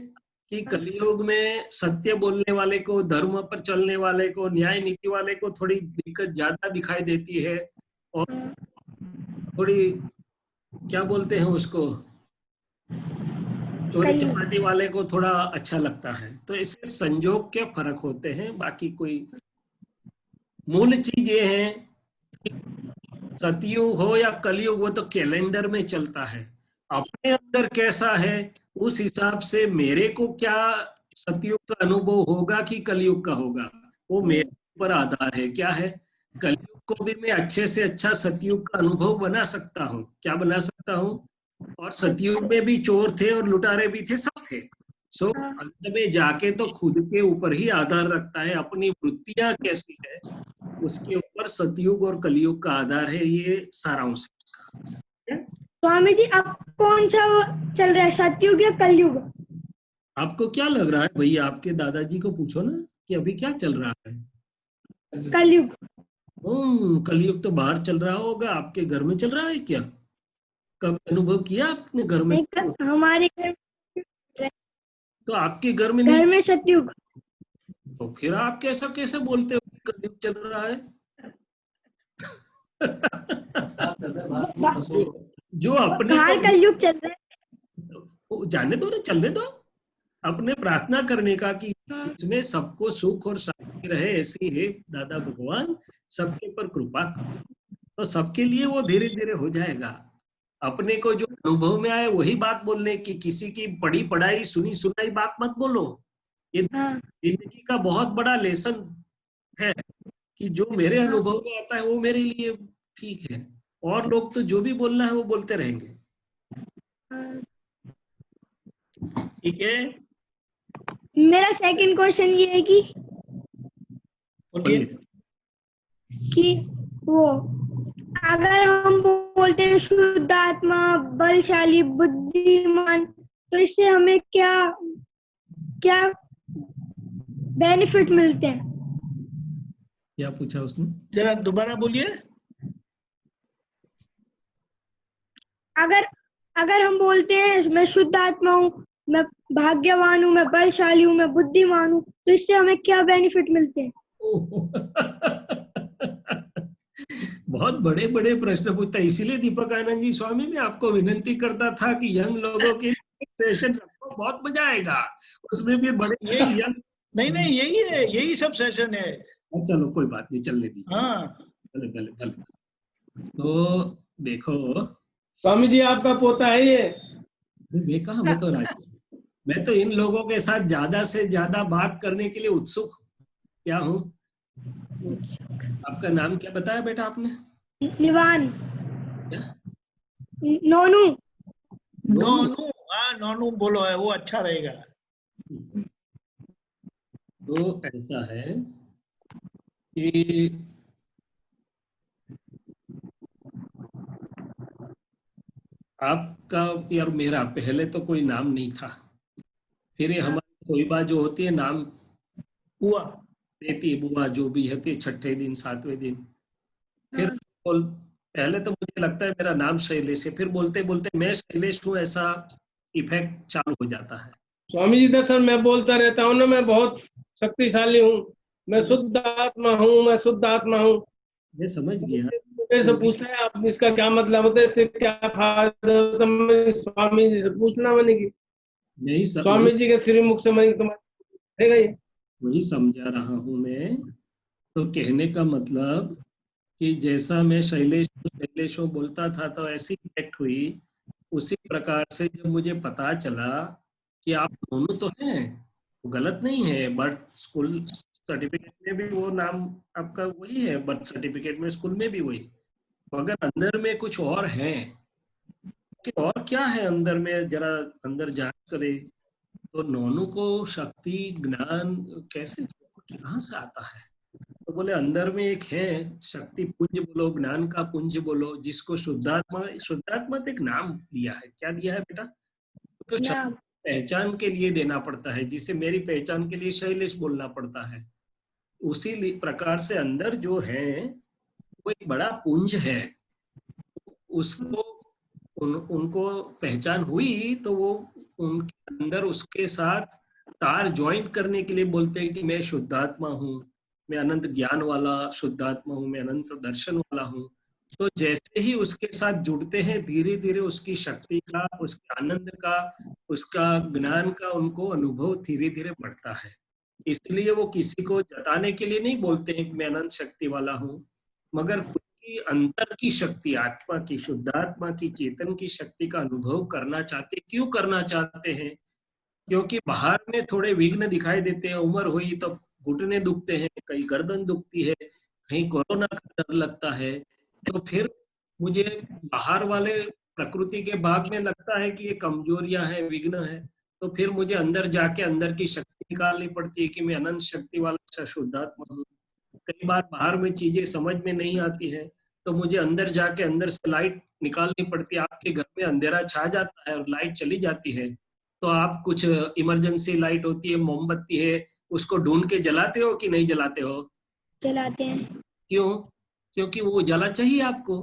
कि कलयुग में सत्य बोलने वाले को, धर्म पर चलने वाले को, न्याय नीति वाले को थोड़ी दिक्कत ज्यादा दिखाई देती है और थोड़ी क्या बोलते हैं उसको, चोरी चपाटी वाले को थोड़ा अच्छा लगता है। तो इससे संजोग के फर्क होते हैं, बाकी कोई मूल चीज ये है कि सतयुग हो या कलयुग, वो तो कैलेंडर में चलता है। अपने अंदर कैसा है उस हिसाब से मेरे को क्या सतयुग का अनुभव होगा कि कलयुग का होगा, वो मेरे ऊपर आधार है। क्या है, कलयुग को भी मैं अच्छे से अच्छा सतयुग का अनुभव बना सकता हूँ। क्या बना सकता हूँ? और सतयुग में भी चोर थे और लुटारे भी थे, सब थे। सो अंत में जाके तो खुद के ऊपर ही आधार रखता है, अपनी वृत्तियां कैसी है उसके ऊपर सतयुग और कलयुग का आधार है। ये सारांश है। स्वामी जी अब कौन सा चल रहा है, सतयुग या कलयुग? आपको क्या लग रहा है भैया? आपके दादाजी को पूछो ना कि अभी क्या चल रहा है। कलयुग। कलयुग तो बाहर चल रहा होगा, आपके घर में चल रहा है क्या? कब अनुभव किया आपने घर में? हमारे घर तो आपके घर में घर नहीं, में सतयुग। तो फिर आप कैसे बोलते हो कलयुग चल रहा है? जो अपने बाहर को कलयुग चल रहा जाने दो ना, चलने दो, अपने प्रार्थना करने का कि है। इसमें सबको सुख और शांति रहे, ऐसी है दादा भगवान, सबके पर कृपा करो, तो सबके लिए वो धीरे धीरे हो जाएगा। अपने को जो अनुभव में आए वही बात बोलने की, किसी की पढ़ी पढ़ाई सुनी सुनाई बात मत बोलो। ये हाँ जिंदगी का बहुत बड़ा लेसन है कि जो मेरे अनुभव में आता है वो मेरे लिए ठीक है, और लोग तो जो भी बोलना है वो बोलते रहेंगे। हाँ। ठीक है, मेरा सेकंड क्वेश्चन ये है कि बोलिए। वो अगर हम बोलते हैं शुद्ध आत्मा, बलशाली, बुद्धिमान, तो इससे हमें क्या क्या बेनिफिट मिलते हैं? क्या पूछा उसने? जरा दोबारा बोलिए। अगर हम बोलते हैं मैं शुद्ध आत्मा हूँ, मैं भाग्यवान हूँ, मैं बलशाली हूँ, मैं बुद्धिमान हूँ, तो इससे हमें क्या बेनिफिट मिलते हैं? बहुत बड़े बड़े प्रश्न पूछता है, इसीलिए दीपक आनंद जी स्वामी मैं आपको विनंती करता था कि यंग लोगों के लिए सेशन रखो, बहुत मजा आएगा उसमें भी। बड़े ये यंग नहीं नहीं, यही है, यही सब सेशन है। चलो कोई बात नहीं, चलने दीजिए। हाँ, भले भले भले। तो देखो स्वामी जी आपका पोता है ये? मैं कहा, मैं तो इन लोगों के साथ ज्यादा से ज्यादा बात करने के लिए उत्सुक क्या हूँ। आपका नाम क्या बताया बेटा आपने? निवान। क्या? नोनू। नोनू, हाँ नोनू बोलो है, वो अच्छा रहेगा। तो ऐसा है कि आपका और मेरा पहले तो कोई नाम नहीं था, फिर ये हमारी कोई बात जो होती है नाम हुआ देती बुआ जो भी होती है, छठे दिन 7वें दिन, फिर पहले तो मुझे लगता है मेरा नाम शैलेश है, फिर बोलते बोलते मैं शैलेश हूँ, ऐसा इफेक्ट चालू हो जाता है। स्वामी जी दर्शन मैं बोलता रहता हूँ ना, मैं बहुत शक्तिशाली हूँ, मैं शुद्ध आत्मा हूँ, मैं शुद्ध आत्मा हूँ। मैं समझ गया। मेरे से पूछता है आप इसका क्या मतलब होता है, इससे क्या फायदा होता है? मैं स्वामी जी से पूछना मैंने की, नहीं स्वामी जी के श्रीमुख से मैंने तुम्हारे वही समझा रहा हूँ मैं। तो कहने का मतलब कि जैसा मैं शैलेश बोलता था तो ऐसी इफेक्ट हुई, उसी प्रकार से जब मुझे पता चला कि आप दोनों तो हैं, वो गलत नहीं है, बट स्कूल सर्टिफिकेट में भी वो नाम आपका वही है, बर्थ सर्टिफिकेट में, स्कूल में भी वही, मगर अंदर में कुछ और है कि और क्या है अंदर में, जरा अंदर जांच करे। तो नोनू को शक्ति ज्ञान कैसे, कहाँ से आता है? तो बोले अंदर में एक है शक्ति पुंज बोलो, ज्ञान का पुंज बोलो, जिसको शुद्धात्मा तो एक नाम दिया है। क्या दिया है बेटा? तो पहचान के लिए देना पड़ता है, जिसे मेरी पहचान के लिए शैलेश बोलना पड़ता है। उसी प्रकार से अंदर जो है वो एक बड़ा पुंज है, उसको उनको पहचान हुई तो वो उनके अंदर उसके साथ तार ज्वाइंट करने के लिए बोलते हैं कि मैं शुद्धात्मा हूँ, मैं अनंत ज्ञान वाला शुद्धात्मा हूँ, मैं अनंत दर्शन वाला हूँ। तो जैसे ही उसके साथ जुड़ते हैं धीरे धीरे उसकी शक्ति का, उसके आनंद का, उसका ज्ञान का उनको अनुभव धीरे धीरे बढ़ता है। इसलिए वो किसी को जताने के लिए नहीं बोलते हैं कि मैं अनंत शक्ति वाला हूँ, मगर की अंतर की शक्ति, आत्मा की, शुद्धात्मा की, चेतन की शक्ति का अनुभव करना चाहते। क्यों करना चाहते हैं? क्योंकि बाहर में थोड़े विघ्न दिखाई देते हैं, उम्र हुई तो घुटने दुखते हैं, कहीं गर्दन दुखती है, कहीं कोरोना का डर लगता है, तो फिर मुझे बाहर वाले प्रकृति के भाग में लगता है कि ये कमजोरियां हैं, विघ्न है, तो फिर मुझे अंदर जाके अंदर की शक्ति निकालनी पड़ती है कि मैं अनंत शक्ति वाला शुद्धात्मा हूँ। कई बार बाहर में चीजें समझ में नहीं आती है तो मुझे अंदर जाके अंदर से लाइट निकालनी पड़ती है। आपके घर में अंधेरा छा जाता है और लाइट चली जाती है तो आप कुछ इमरजेंसी लाइट होती है, मोमबत्ती है, उसको ढूंढ के जलाते हो कि नहीं जलाते हो? जलाते हैं। क्यों? क्योंकि वो जला चाहिए आपको।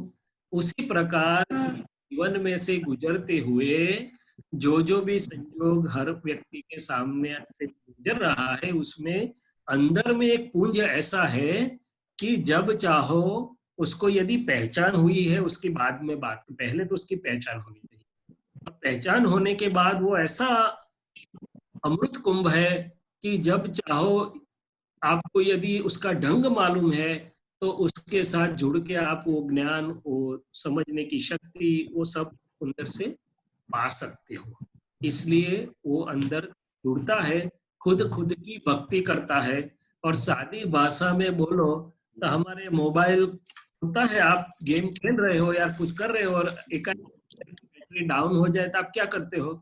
उसी प्रकार जीवन में से गुजरते हुए जो भी संयोग हर व्यक्ति के सामने से गुजर रहा है, उसमें अंदर में एक पुंज ऐसा है कि जब चाहो उसको यदि पहचान हुई है उसके बाद में बात, पहले तो उसकी पहचान होनी चाहिए। और पहचान होने के बाद वो ऐसा अमृत कुंभ है कि जब चाहो आपको यदि उसका ढंग मालूम है तो उसके साथ जुड़ के आप वो ज्ञान, वो समझने की शक्ति, वो सब अंदर से पा सकते हो। इसलिए वो अंदर जुड़ता है, खुद की भक्ति करता है। और सादी भाषा में बोलो तो हमारे मोबाइल होता है, आप गेम खेल रहे हो या कुछ कर रहे हो और एकाएक बैटरी डाउन हो जाए तो आप क्या करते हो?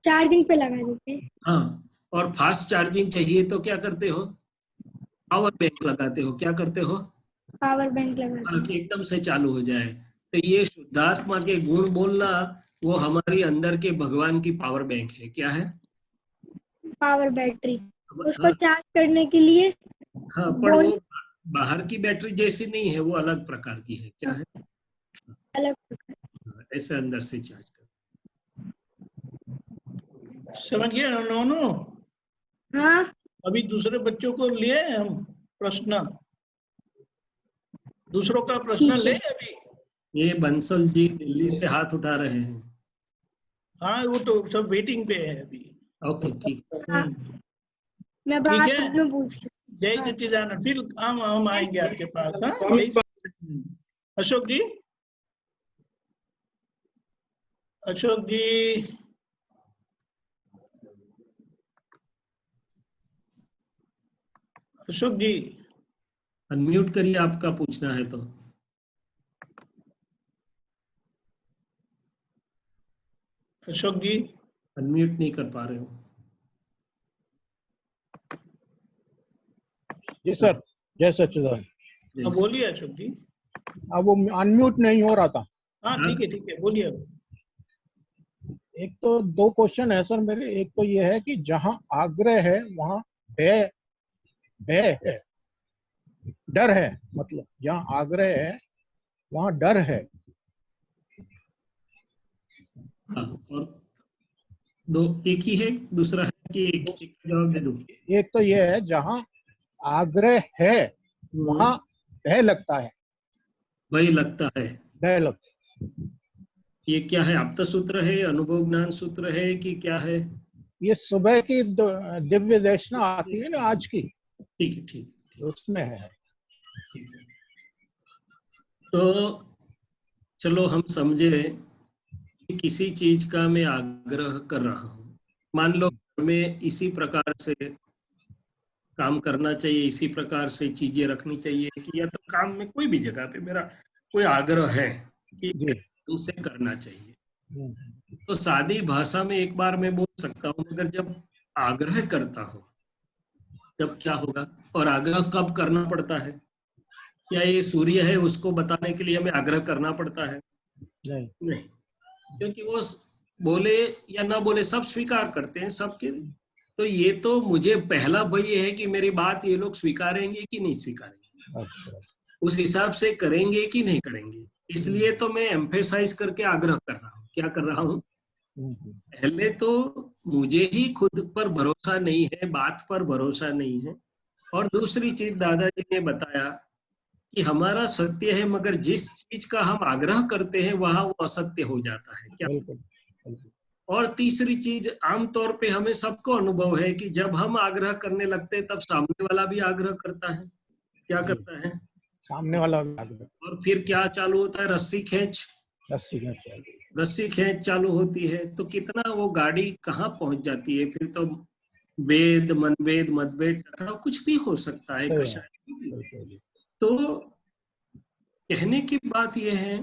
चार्जिंग पे लगा देते हैं। हाँ, और फास्ट चार्जिंग चाहिए तो क्या करते हो? पावर बैंक लगाते हो। क्या करते हो? पावर बैंक लगा देते कि एकदम से चालू हो जाए। तो ये शुद्धात्मा के गुण बोलना वो हमारी अंदर के भगवान की पावर बैंक है। क्या है? हैं। पावर बैटरी उसको चार्ज करने के लिए। हाँ, पर वो बाहर की बैटरी जैसी नहीं है, वो अलग प्रकार की है। क्या है? अलग प्रकार। ऐसे अंदर से चार्ज कर। समझ गए नोनू? हाँ अभी दूसरे बच्चों को लिए हम प्रश्न, दूसरों का प्रश्न ले अभी। ये बंसल जी दिल्ली से हाथ उठा रहे हैं। हाँ, वो तो सब वेटिंग पे है अभी। ओके, ठीक। मैं ठीक बाद है, में पूछती हूँ। जय सच्चिदानंद। फिर हम आएंगे आपके पास। हाँ, अशोक जी, अशोक जी, अशोक जी अनम्यूट करिए, आपका पूछना है तो। अशोक जी अनम्यूट नहीं कर पा रहे हो। जी सर, जय सच्चिदानंद। हाँ, बोलिए अशोक जी। अब वो अनम्यूट नहीं हो रहा था। हाँ, ठीक है, बोलिए अब। एक तो दो क्वेश्चन है सर मेरे। एक तो ये है कि जहाँ आग्रह है वहाँ भय भय है, डर है। मतलब जहाँ आग्रह है वहाँ डर है। और दो एक ही है, दूसरा है कि एक जवाब दे दूं? एक तो ये है जहाँ आग्रह है वहाँ भय लगता है। वही लगता है। भय लगता ये क्या है? आप्त सूत्र है, अनुभव ज्ञान सूत्र है कि क्या है? ये सुबह की दिव्य देशना आती है ना आज की, ठीक है, ठीक, उसमें है। ठीक है। तो चलो हम समझे कि किसी चीज का मैं आग्रह कर रहा हूँ। मान लो हमें इसी प्रकार से काम करना चाहिए, इसी प्रकार से चीजें रखनी चाहिए, कि या तो काम में कोई भी जगह पे मेरा कोई आग्रह है कि उनसे करना चाहिए, तो सादी भाषा में एक बार मैं बोल सकता हूँ। मगर जब आग्रह करता हूँ तब क्या होगा? और आग्रह कब करना पड़ता है? क्या ये सूर्य है उसको बताने के लिए हमें आग्रह करना पड़ता है? नहीं, क्योंकि वो बोले या ना बोले सब स्वीकार करते हैं सबके। तो ये तो मुझे पहला भय ये है कि मेरी बात ये लोग स्वीकारेंगे कि नहीं स्वीकारेंगे। अच्छा। उस हिसाब से करेंगे कि नहीं करेंगे। इसलिए तो मैं एम्फेसाइज करके आग्रह कर रहा हूँ। क्या कर रहा हूँ? पहले तो मुझे ही खुद पर भरोसा नहीं है, बात पर भरोसा नहीं है। और दूसरी चीज दादाजी ने बताया कि हमारा सत्य है, मगर जिस चीज का हम आग्रह करते हैं वहां वो असत्य हो जाता है। क्या? और तीसरी चीज, आमतौर पे हमें सबको अनुभव है कि जब हम आग्रह करने लगते हैं तब सामने वाला भी आग्रह करता है। क्या करता है? सामने वाला आग्रह। और फिर क्या चालू होता है? रस्सी खींच चालू होती है। तो कितना वो गाड़ी कहाँ पहुंच जाती है? फिर तो वेद मनवेद मतभेद टकराव कुछ भी हो सकता है। तो कहने की बात यह है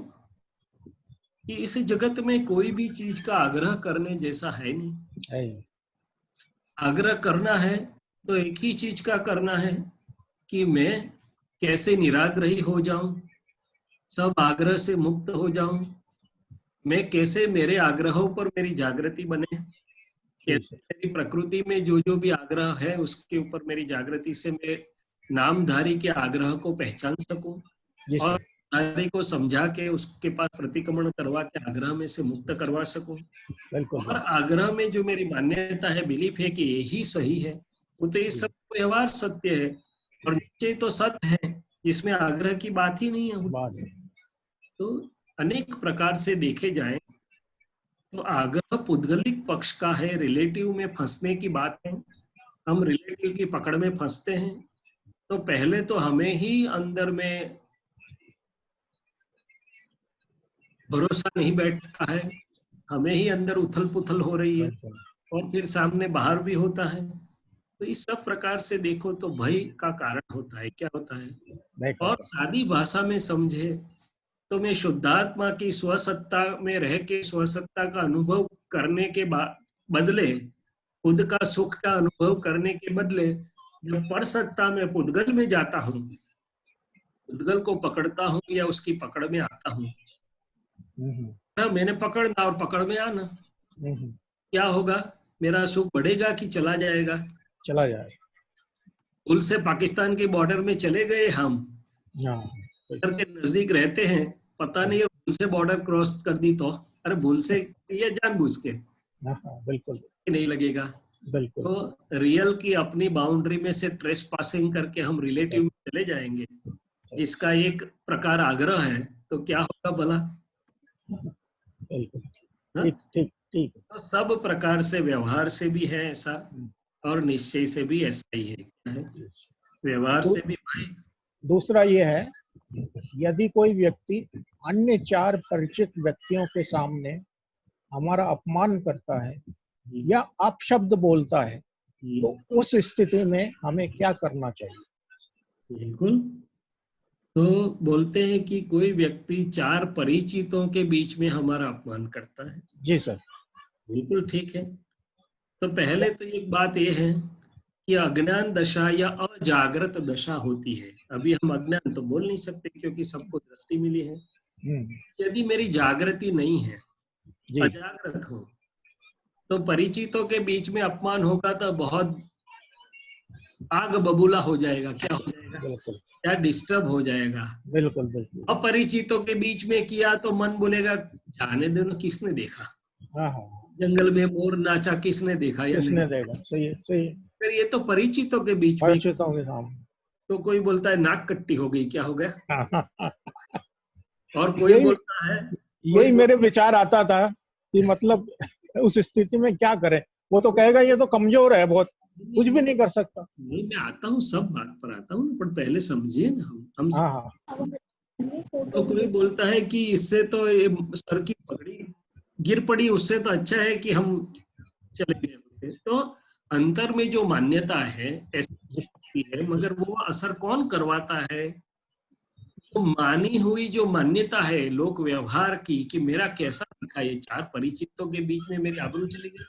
कि इस जगत में कोई भी चीज का आग्रह करने जैसा है नहीं। आग्रह करना है तो एक ही चीज का करना है कि मैं कैसे निराग्रही हो जाऊं, सब आग्रह से मुक्त हो जाऊं। मैं कैसे मेरे आग्रहों पर मेरी जागृति बने, कैसे मेरी प्रकृति में जो जो भी आग्रह है उसके ऊपर मेरी जागृति से मैं नामधारी के आग्रह को पहचान सकूं और नामधारी को समझा के उसके पास प्रतिक्रमण करवा के आग्रह में से मुक्त करवा सकूं। और आग्रह में जो मेरी मान्यता है, बिलीफ है कि यही सही है, वो तो ये सब व्यवहार सत्य है और निश्चय तो सत्य है। जिसमें आग्रह की बात ही नहीं है। बात है। तो अनेक प्रकार से देखे जाए तो आग्रह पुद्गलिक पक्ष का है, रिलेटिव में फंसने की बात है। हम रिलेटिव की पकड़ में फंसते हैं तो पहले तो हमें ही अंदर में भरोसा नहीं बैठता है, हमें ही अंदर उथल पुथल हो रही है और फिर सामने बाहर भी होता है। तो इस सब प्रकार से देखो तो भय का कारण होता है। क्या होता है? और सादी भाषा में समझे तो मैं शुद्धात्मा की स्वसत्ता में रह के स्वसत्ता का अनुभव करने के बदले, खुद का सुख का अनुभव करने के बदले, जब पर सत्ता में पुद्गल में जाता हूँ, पुद्गल को पकड़ता हूँ या उसकी पकड़ में आता हूँ, मैंने पकड़ना और पकड़ में आना, क्या होगा? मेरा सुख बढ़ेगा कि चला जाएगा? चला जाएगा। भूल से पाकिस्तान के बॉर्डर में चले गए हम, बॉर्डर के नजदीक रहते हैं, पता नहीं भूल से बॉर्डर क्रॉस कर दी तो, अरे भूल से ये जानबूझ के, बिल्कुल नहीं लगेगा। बिल्कुल। तो रियल की अपनी बाउंड्री में से ट्रेस पासिंग करके हम रिलेटिव में चले जाएंगे, जिसका एक प्रकार आग्रह है, तो क्या होगा भला? ठीक ठीक ठीक। तो सब प्रकार से व्यवहार से भी है ऐसा और निश्चय से भी ऐसा ही है। व्यवहार से भी भाई। दूसरा ये है, यदि कोई व्यक्ति अन्य 4 परिचित व्यक्तियों के सामने हमारा अपमान करता है या अपशब्द बोलता है, तो उस स्थिति में हमें क्या करना चाहिए? बिल्कुल। तो बोलते हैं कि कोई व्यक्ति 4 परिचितों के बीच में हमारा अपमान करता है। जी सर। बिल्कुल ठीक है। तो पहले तो एक बात यह है कि अज्ञान दशा या अजागृत दशा होती है। अभी हम अज्ञान तो बोल नहीं सकते क्योंकि सबको दृष्टि मिली है। यदि मेरी जागृति नहीं है, अजागृत हो, तो परिचितों के बीच में अपमान होगा तो बहुत आग बबूला हो जाएगा। क्या हो जाएगा? बिल्कुल। क्या डिस्टर्ब हो जाएगा। बिल्कुल बिल्कुल। अपरिचितों के बीच में किया तो मन बोलेगा जाने दो ना, किसने देखा? जंगल में मोर नाचा, किसने देखा? किसने देखा? सही है सही है। फिर ये तो परिचितों के बीच में, परिचितों के सामने तो कोई बोलता है नाक कट्टी हो गई, क्या हो गया? और कोई बोलता है, यही मेरे विचार आता था कि मतलब उस स्थिति में क्या करें। वो तो कहेगा ये तो कमजोर है बहुत, कुछ भी नहीं कर सकता। नहीं, मैं आता हूँ, सब बात पर आता हूँ, पर पहले समझिए ना हम तो कोई बोलता है कि इससे तो ये सर की पगड़ी गिर पड़ी, उससे तो अच्छा है कि हम चले गए। तो अंतर में जो मान्यता है ऐसी है, मगर वो असर कौन करवाता है? तो मानी हुई जो मान्यता है लोक व्यवहार की कि मेरा कैसा दिखा, ये 4 परिचितों के बीच में मेरी आबरू चली गई,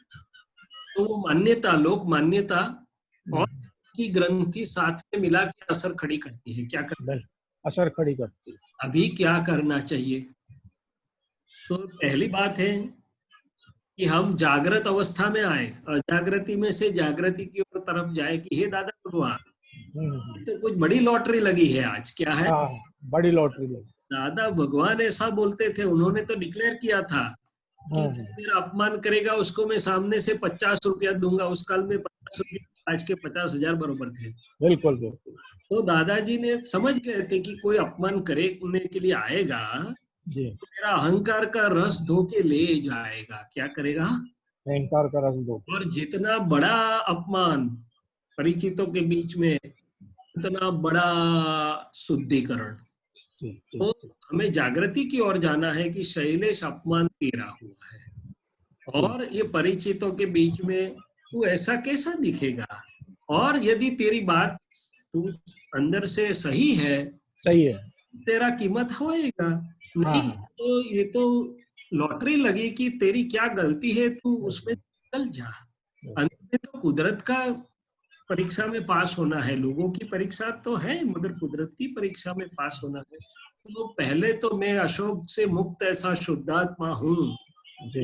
तो वो मान्यता, लोक मान्यता और की ग्रंथि साथ में मिला के असर खड़ी करती है। क्या करती है? असर खड़ी करती है। अभी क्या करना चाहिए? तो पहली बात है कि हम जागृत अवस्था में आए, अजागृति में से जागृति की ओर तरफ जाए कि हे दादा भगवान, तो कुछ बड़ी लॉटरी लगी है आज। क्या है? बड़ी लॉटरी लगी। दादा भगवान ऐसा बोलते थे, उन्होंने तो डिक्लेयर किया था कि मेरा अपमान करेगा उसको मैं सामने से 50 रुपया दूंगा। उस काल में 50 रुपया आज के 50,000 बराबर थे। बिल्कुल बिल्कुल। तो दादाजी ने समझ गए थे कि कोई अपमान करने के लिए आएगा जी, तो मेरा अहंकार का रस धो के ले जाएगा। क्या करेगा? अहंकार का रस धो। और जितना बड़ा अपमान परिचितों के बीच में, उतना बड़ा शुद्धिकरण। तो हमें जागृति की ओर जाना है कि शैलेश अपमान तेरा हुआ है और ये परिचितों के बीच में तू ऐसा कैसा दिखेगा? और यदि तेरी बात तू अंदर से सही है, तेरा कीमत होएगा। नहीं तो ये तो लॉटरी लगी कि तेरी क्या गलती है, तू उसमें निकल जा। अंत में तो कुदरत का परीक्षा में पास होना है। लोगों की परीक्षा तो है, मगर कुदरत की परीक्षा में पास होना है। तो पहले तो मैं अशोक से मुक्त ऐसा शुद्धात्मा हूँ।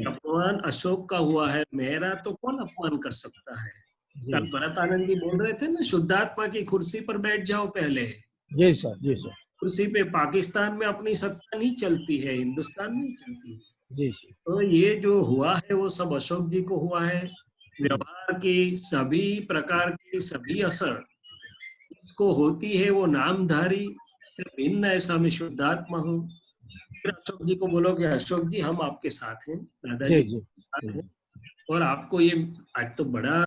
अपमान अशोक का हुआ है, मेरा तो कौन अपमान कर सकता है? कल भरत आनंद जी बोल रहे थे ना, शुद्धात्मा की कुर्सी पर बैठ जाओ पहले। जी सर, जी सर। कुर्सी पे पाकिस्तान में अपनी सत्ता नहीं चलती है, हिंदुस्तान में ही चलती है। जी सर। तो ये जो हुआ है वो सब अशोक जी को हुआ है। व्यवहार की सभी प्रकार की सभी असर इसको होती है, वो नामधारी सिर्फ भिन्न ऐसा मैं शुद्धात्मा हूँ। फिर अशोक जी को बोलो कि अशोक जी हम आपके साथ हैं, दादाजी जी के साथ हैं, और आपको ये आज तो बड़ा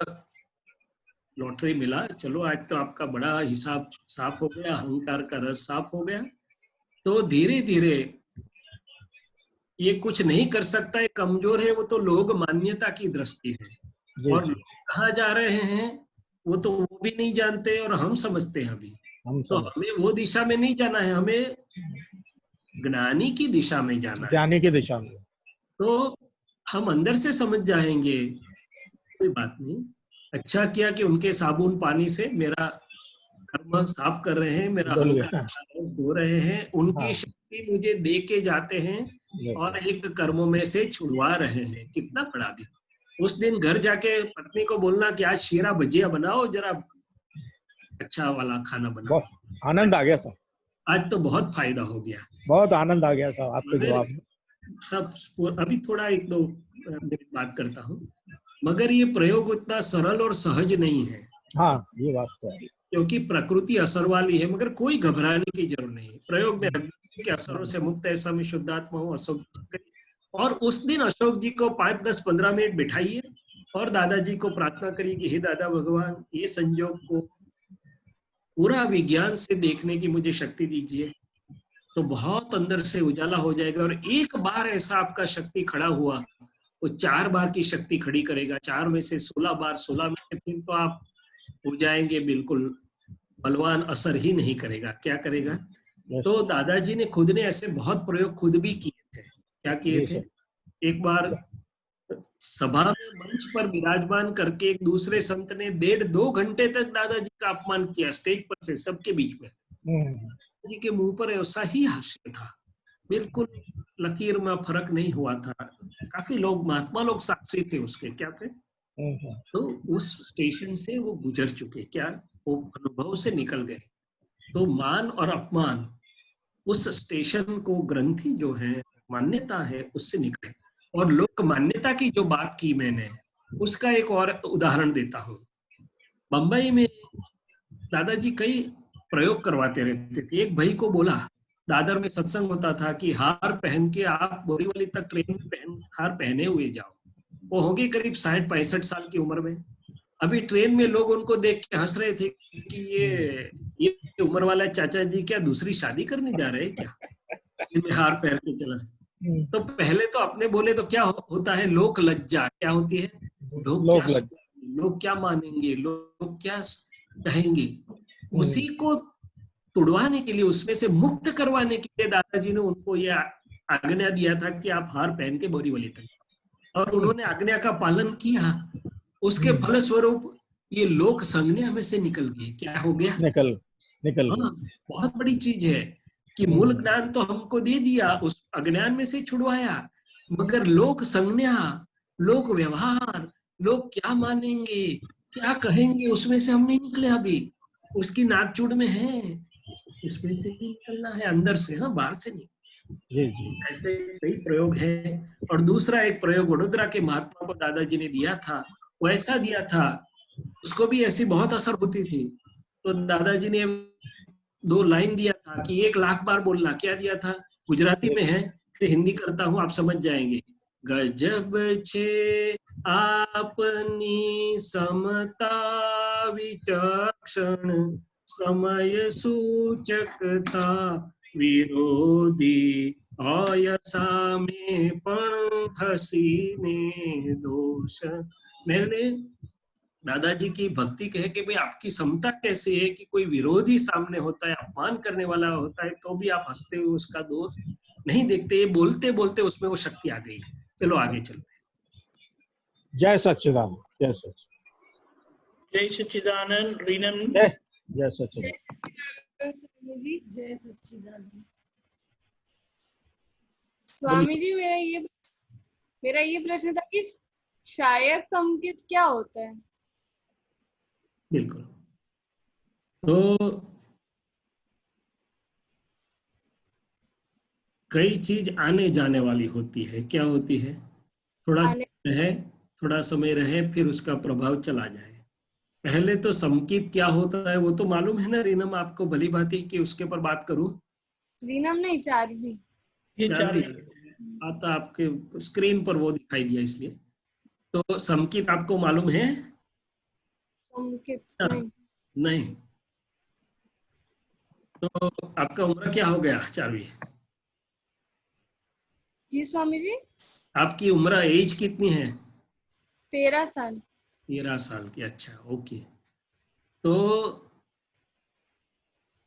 लॉटरी मिला, चलो आज तो आपका बड़ा हिसाब साफ हो गया, अहंकार का रस साफ हो गया। तो धीरे धीरे ये कुछ नहीं कर सकता, ये कमजोर है, वो तो लोग मान्यता की दृष्टि है, और लोग कहाँ जा रहे हैं वो तो वो भी नहीं जानते और हम समझते हैं अभी। तो हमें वो दिशा में नहीं जाना है, हमें ज्ञानी की दिशा में जाना है, ज्ञानी की दिशा में। तो हम अंदर से समझ जाएंगे, कोई बात नहीं, अच्छा किया कि उनके साबुन पानी से मेरा कर्म साफ कर रहे हैं, मेरा अहंकार धो रहे हैं, उनकी शक्ति मुझे दे के जाते हैं और एक कर्मों में से छुड़वा रहे हैं। कितना बड़ा दिन। उस दिन घर जाके पत्नी को बोलना कि आज शीरा भजिया बनाओ, जरा अच्छा वाला खाना बनाओ। आनंद आ गया साहब, आज तो बहुत फायदा हो गया, बहुत आनंद आ गया साहब आपके जवाब में। सब अभी थोड़ा एक दो मिनट बात करता हूँ, मगर ये प्रयोग उतना सरल और सहज नहीं है। हाँ ये बात तो है, क्योंकि प्रकृति असर वाली है, मगर कोई घबराने की जरूरत नहीं। प्रयोग में के असरों से मुक्त ऐसा मैं शुद्धात्मा हूँ अशोक जी। और उस दिन अशोक जी को 5, 10, 15 मिनट बिठाइए और दादाजी को प्रार्थना करिए कि हे दादा भगवान, ये संयोग को पूरा विज्ञान से देखने की मुझे शक्ति दीजिए, तो बहुत अंदर से उजाला हो जाएगा। और एक बार ऐसा आपका शक्ति खड़ा हुआ, वो 4 बार की शक्ति खड़ी करेगा, 4 में से 16 बार, 16 में से फिर तो आप हो जाएंगे बिल्कुल बलवान, असर ही नहीं करेगा। क्या करेगा? तो दादाजी ने खुद ने ऐसे बहुत प्रयोग खुद भी किए थे। क्या किए थे? एक बार सभा में मंच पर विराजमान करके एक दूसरे संत ने 1.5-2 घंटे तक दादाजी का अपमान किया, स्टेज पर से सबके बीच में। दादाजी के मुंह पर ऐसा ही हास्य था, बिल्कुल लकीर में फर्क नहीं हुआ था। काफी लोग, महात्मा लोग साक्षी थे उसके। क्या थे? तो उस स्टेशन से वो गुजर चुके, क्या वो अनुभव से निकल गए। तो मान और अपमान उस स्टेशन को ग्रंथि जो है, मान्यता है, उससे निकले। और लोक मान्यता की जो बात की मैंने, उसका एक और उदाहरण देता हूँ। बंबई में दादाजी कई प्रयोग करवाते रहते थे। एक भाई को बोला, दादर में सत्संग होता था, कि हार पहन के आप बोरीवली तक ट्रेन में हार पहने हुए जाओ। वो होंगे करीब 60-65 साल की उम्र में। अभी ट्रेन में लोग उनको देख के हंस रहे थे कि ये उम्र वाला चाचा जी क्या दूसरी शादी करने जा रहे हैं क्या, इनमें हार पहन के चला। तो पहले तो अपने बोले तो क्या होता है, लोक लज्जा। क्या होती है? लोग क्या मानेंगे, लोग क्या कहेंगे। उसी को तुड़वाने के लिए, उसमें से मुक्त करवाने के लिए दादाजी ने उनको ये आज्ञा दिया था कि आप हार पहन के बोरीवली तक। और उन्होंने आज्ञा का पालन किया। उसके फलस्वरूप ये लोक संज्ञा में से निकल गए। क्या हो गया? निकल बहुत बड़ी चीज है कि मूल ज्ञान तो हमको दे दिया, उस अज्ञान में से छुड़वाया, मगर लोक संज्ञा, लोक व्यवहार, लोग क्या मानेंगे, क्या कहेंगे, उसमें से हम नहीं निकले अभी। उसकी नाकचूड़ में है, उसमें से नहीं निकलना है, अंदर से। हाँ, बाहर से नहीं। जी। ऐसे कई प्रयोग हैं। और दूसरा एक प्रयोग वडोदरा के महात्मा को दादाजी ने दिया था। वो ऐसा दिया था, उसको भी ऐसी बहुत असर होती थी। तो दादाजी ने 2 लाइन दिया था कि 1 लाख बार बोलना। क्या दिया था? गुजराती में है, फिर हिंदी करता हूँ, आप समझ जाएंगे। गजब छे आपनी समता विचक्षण, समय सूचकता विरोधी अयसा में पण हसीने दोष। मैंने दादाजी की भक्ति कहे कि भाई आपकी समता कैसे है कि कोई विरोधी सामने होता है, अपमान करने वाला होता है, तो भी आप हंसते हुए उसका दोष नहीं देखते। ये बोलते बोलते उसमें वो शक्ति आ गई। चलो आगे चलते हैं। जय सच्चिदानंद। जय सच्चिदानंद। जय सच्चिदानंद। रीनम। जय सच्चिदानंद। जय सच्चिदानंद। स्वामी जी, मेरा ये प्रश्न था कि शायक संकेत क्या होता है? बिल्कुल। तो कई चीज आने जाने वाली होती है। क्या होती है? थोड़ा समय रहे, फिर उसका प्रभाव चला जाए। पहले तो समकीप क्या होता है वो तो मालूम है ना रीनम आपको भली भांति, कि उसके पर बात करूं? रीनम नहीं, चारवी। ये चार चार भी आता आपके स्क्रीन पर वो दिखाई दिया इसलिए। तो समकीप आपको मालूम है? संकित हाँ, नहीं। नहीं। तो आपका उम्र क्या हो गया चारवी? जी स्वामी जी। आपकी उम्र एज कितनी है? 13 साल। 13 साल की। अच्छा, ओके। तो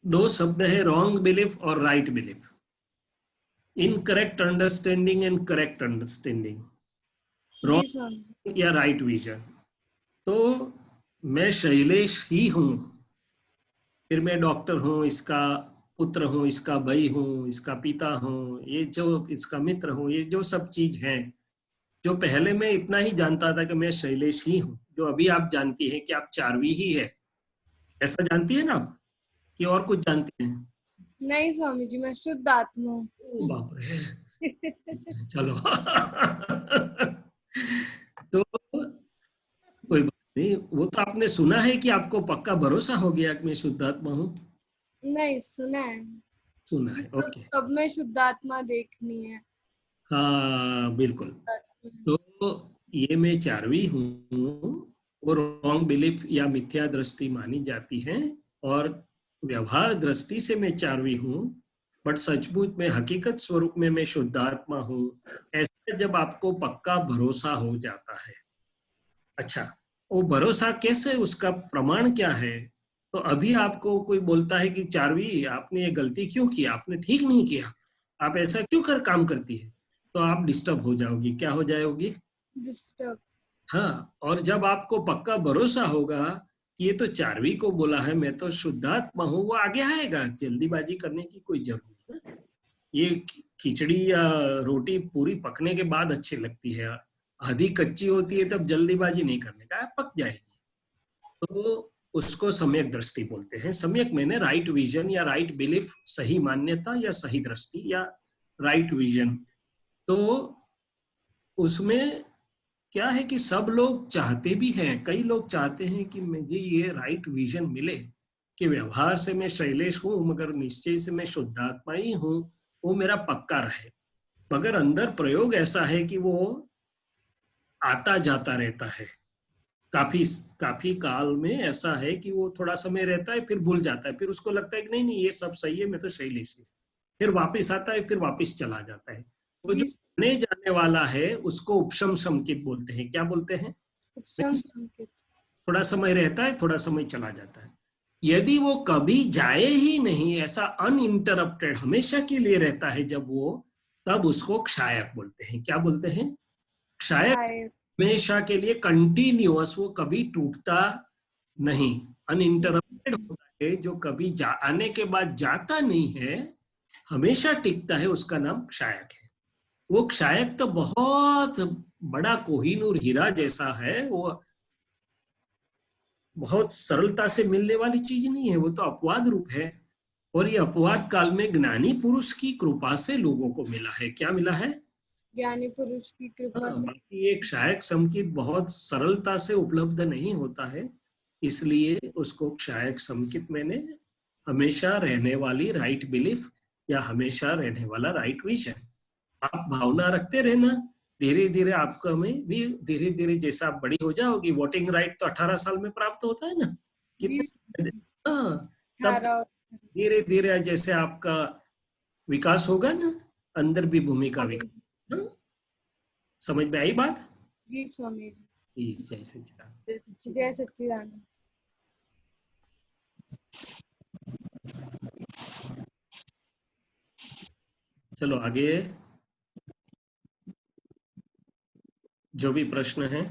दो शब्द है, रॉन्ग बिलीफ और right belief. Incorrect understanding and correct understanding, जी रॉन्ग स्वामी। या राइट विजन। तो मैं शैलेश ही हूं, फिर मैं डॉक्टर हूँ, इसका पुत्र हूँ, इसका भाई हूँ, इसका पिता हूँ, ये जो इसका मित्र हूँ, ये जो सब चीज है, जो पहले मैं इतना ही जानता था कि मैं शैलेश ही हूँ, जो अभी आप जानती हैं कि आप चारवी ही है, ऐसा जानती है ना आप, कि और कुछ जानती हैं? नहीं स्वामी जी, मैं शुद्ध आत्मा हूँ। ओ बाप रे, चलो। तो कोई बात नहीं, वो तो आपने सुना है कि आपको पक्का भरोसा हो गया कि मैं शुद्धात्मा हूँ? नहीं, सुना है। सुना है, ओके। तब मैं शुद्ध आत्मा देखनी है। हाँ बिल्कुल। तो ये मैं चारवी हूँ, वो रॉन्ग बिलीफ या मिथ्या दृष्टि मानी जाती है, और व्यवहार दृष्टि से मैं चारवी हूँ, बट सचमुच में हकीकत स्वरूप में मैं शुद्धात्मा हूँ। ऐसा जब आपको पक्का भरोसा हो जाता है। अच्छा, वो भरोसा कैसे, उसका प्रमाण क्या है? तो अभी आपको कोई बोलता है कि चारवी आपने ये गलती क्यों की, आपने ठीक नहीं किया, आप ऐसा क्यों काम करती है, तो आप डिस्टर्ब हो जाओगी। क्या हो जाओगी? डिस्टर्ब। हाँ, और जब आपको पक्का भरोसा होगा कि ये तो चारवी को बोला है, मैं तो शुद्धात्मा हूँ, वो आगे आएगा। जल्दीबाजी करने की कोई जरूरत नहीं। ये खिचड़ी या रोटी पूरी पकने के बाद अच्छी लगती है, आधी कच्ची होती है तब जल्दीबाजी नहीं करने का, पक जाएगी। तो उसको सम्यक दृष्टि बोलते हैं। सम्यक मैंने राइट विजन या राइट बिलीफ, सही मान्यता या सही दृष्टि या राइट विजन। तो उसमें क्या है कि सब लोग चाहते भी हैं, कई लोग चाहते हैं कि मुझे ये राइट विजन मिले, कि व्यवहार से मैं शैलेश हूँ मगर निश्चय से मैं शुद्धात्मा ही हूँ, वो मेरा पक्का रहे। मगर अंदर प्रयोग ऐसा है कि वो आता जाता रहता है। काफी काफी काल में ऐसा है कि वो थोड़ा समय रहता है, फिर भूल जाता है, फिर उसको लगता है कि नहीं नहीं ये सब सही है, मैं तो शैलेश ही, फिर वापिस आता है, फिर वापिस चला जाता है। वो जो आने जाने वाला है उसको उपशम संकेत बोलते हैं। क्या बोलते हैं? उपशम संकेत। थोड़ा समय रहता है, थोड़ा समय चला जाता है। यदि वो कभी जाए ही नहीं, ऐसा अनइंटरप्टेड हमेशा के लिए रहता है जब वो, तब उसको क्षायक बोलते हैं। क्या बोलते हैं? क्षायक। हमेशा के लिए कंटिन्यूअस, वो कभी टूटता नहीं, अनइंटरप्टेड होता है, जो कभी आने के बाद जाता नहीं है, हमेशा टिकता है, उसका नाम क्षायक है। वो क्षायक तो बहुत बड़ा कोहिनूर हीरा जैसा है, वो बहुत सरलता से मिलने वाली चीज नहीं है, वो तो अपवाद रूप है। और ये अपवाद काल में ज्ञानी पुरुष की कृपा से लोगों को मिला है। क्या मिला है? ज्ञानी पुरुष की कृपा से। बाकी एक क्षायक संकेत बहुत सरलता से उपलब्ध नहीं होता है, इसलिए उसको क्षायक संकेत मैंने हमेशा रहने वाली राइट बिलीफ या हमेशा रहने वाला राइट विजन। आप भावना रखते रहना, धीरे धीरे आपका में भी धीरे धीरे जैसा आप बड़ी हो जाओगी, वोटिंग राइट तो 18 साल में प्राप्त होता है ना, कितने, हाँ, तब धीरे धीरे जैसे आपका विकास होगा ना, अंदर भी भूमिका विकास। समझ में आई बात? जी स्वामी जी। जय सच्चिदानंद। जय सच्चिदानंद। चलो आगे, जो भी प्रश्न है।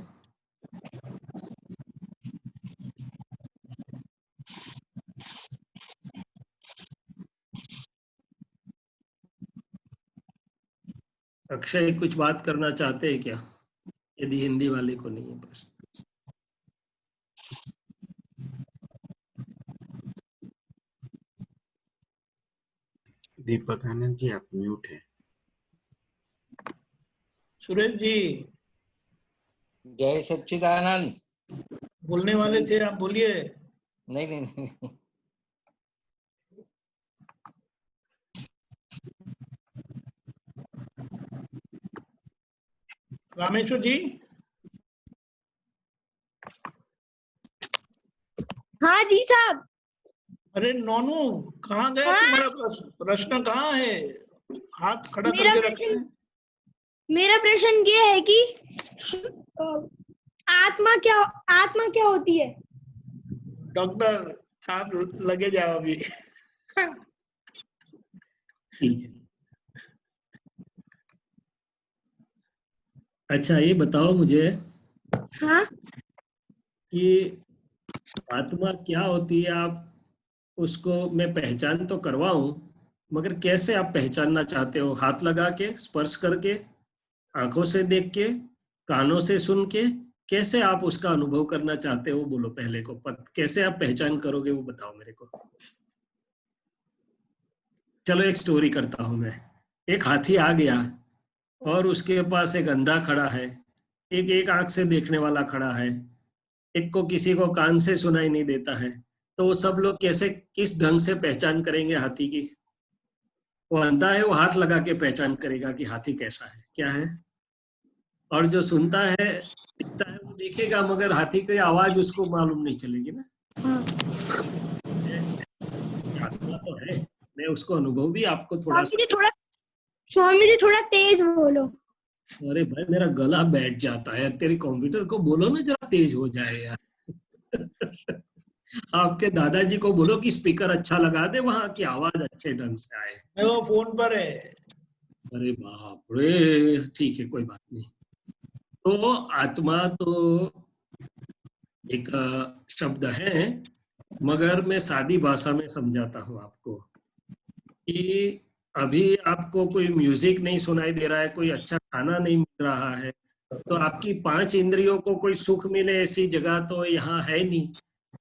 अक्षय कुछ बात करना चाहते हैं क्या, यदि हिंदी वाले को नहीं है प्रश्न? दीपक आनंद जी आप म्यूट है। सुरेश जी। जय सच्चिदानंद। बोलने वाले थे, आप बोलिए। नहीं नहीं नहीं। रामेश्वर जी। हाँ जी साहब। अरे नोनू, कहाँ गया हाँ? तुम्हारा प्रश्न कहाँ है? हाथ खड़ा मेरा करके रखे हैं। मेरा प्रश्न ये है कि आत्मा क्या होती है? डॉक्टर, आप लगे जाओ अभी। ठीक है। अच्छा, ये बताओ मुझे हाँ? कि आत्मा क्या होती है। आप उसको मैं पहचान तो करवाऊं, मगर कैसे आप पहचानना चाहते हो? हाथ लगा के, स्पर्श करके, आंखों से देख के, कानों से सुन के, कैसे आप उसका अनुभव करना चाहते हो? बोलो पहले को, कैसे आप पहचान करोगे वो बताओ मेरे को। चलो एक स्टोरी करता हूं मैं। एक हाथी आ गया और उसके पास एक अंधा खड़ा है, एक आंख से देखने वाला खड़ा है, एक को किसी को कान से सुनाई नहीं देता है। तो वो सब लोग कैसे, किस ढंग से पहचान करेंगे हाथी की? वो अंधा है, वो हाथ लगा के पहचान करेगा कि हाथी कैसा है, क्या है। और जो सुनता है, दिखता है, वो देखेगा, मगर हाथी की आवाज उसको मालूम नहीं चलेगी ना। आत्मा तो है, मैं उसको अनुभव भी आपको थोड़ा सा। स्वामी जी थोड़ा तेज बोलो। अरे भाई, मेरा गला बैठ जाता है। तेरे कंप्यूटर को बोलो ना जरा तेज हो जाए यार। आपके दादाजी को बोलो कि स्पीकर अच्छा लगा दे वहां की आवाज अच्छे ढंग से आए। वो फोन पर है। अरे बाप रे, ठीक है, कोई बात नहीं। तो आत्मा तो एक शब्द है, मगर मैं सादी भाषा में समझाता हूँ आपको कि अभी आपको कोई म्यूजिक नहीं सुनाई दे रहा है, कोई अच्छा खाना नहीं मिल रहा है, तो आपकी 5 इंद्रियों को कोई सुख मिले ऐसी जगह तो यहाँ है नहीं।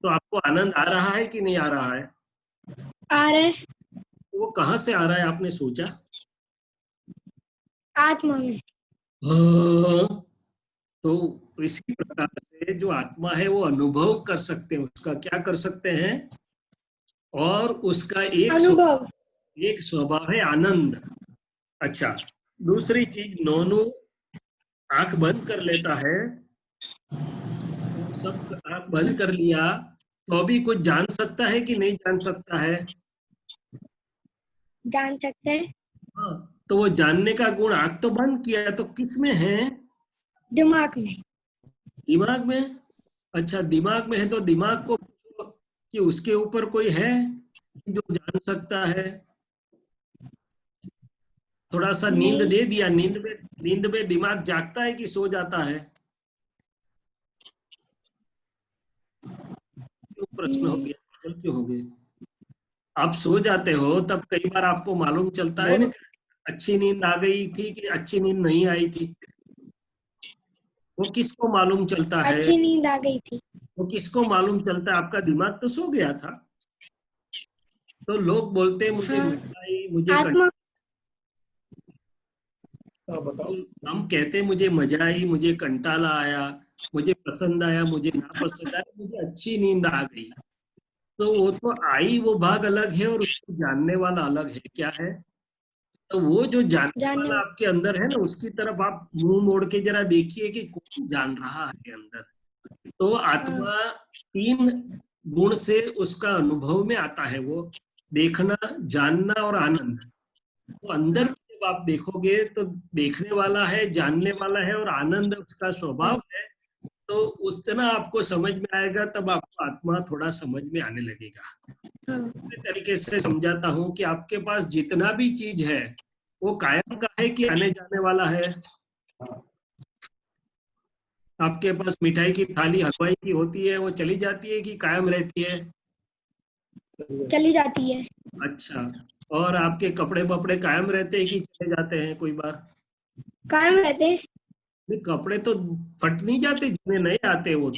तो आपको आनंद आ रहा है कि नहीं आ रहा है? आ रहे। वो कहाँ से आ रहा है, आपने सोचा? आत्मा में। हाँ, तो इसी प्रकार से जो आत्मा है वो अनुभव कर सकते हैं, उसका क्या कर सकते हैं, और उसका एक स्वभाव है आनंद। अच्छा, दूसरी चीज, नोनू आंख बंद कर लेता है, सब आंख बंद कर लिया तो अभी कुछ जान सकता है कि नहीं जान सकता है? जान सकते हैं। हाँ, तो वो जानने का गुण, आंख तो बंद किया तो किस में है? दिमाग में। दिमाग में। अच्छा, दिमाग में है तो दिमाग को कि उसके ऊपर कोई है जो जान सकता है? थोड़ा सा नींद दे दिया, नींद में दिमाग जागता है कि सो जाता है? क्यों प्रश्न हो गया, पागल क्यों हो गए? आप सो जाते हो तब कई बार आपको मालूम चलता है ना अच्छी नींद आ गई थी कि अच्छी नींद नहीं आई थी। वो किसको मालूम चलता है? अच्छी नींद आ गई थी। वो किसको मालूम चलता है? आपका दिमाग तो सो गया था। तो लोग बोलते हैं मुझे मजा आई, मुझे आत्मा। हम कहते हैं मुझे मजा आई, मुझे कंटाला आया, मुझे पसंद आया, मुझे नापसंद आया, मुझे अच्छी नींद आ गई। तो वो तो आई, वो भाग अलग है, और उसको जानने वाला अलग है। क्या है? तो वो जो जानने वाला आपके अंदर है ना, उसकी तरफ आप मुंह मोड़ के जरा देखिए कि कौन जान रहा है अंदर। तो आत्मा 3 गुण से उसका अनुभव में आता है, वो देखना, जानना और आनंद। तो अंदर जब आप देखोगे तो देखने वाला है, जानने वाला है, और आनंद उसका स्वभाव है। तो उस तरह आपको समझ में आएगा, तब आपको आत्मा थोड़ा समझ में आने लगेगा। इस तरीके से समझाता हूँ कि आपके पास जितना भी चीज है वो कायम का है कि आने जाने वाला है? आपके पास मिठाई की थाली हलवाई की होती है, वो चली जाती है कि कायम रहती है? चली जाती है। अच्छा, और आपके कपड़े बपड़े कायम रहते हैं कि चले जाते हैं कोई बार? कायम रहते हैं। नहीं, कपड़े तो फट नहीं जाते जिन्हें नहीं आते, वो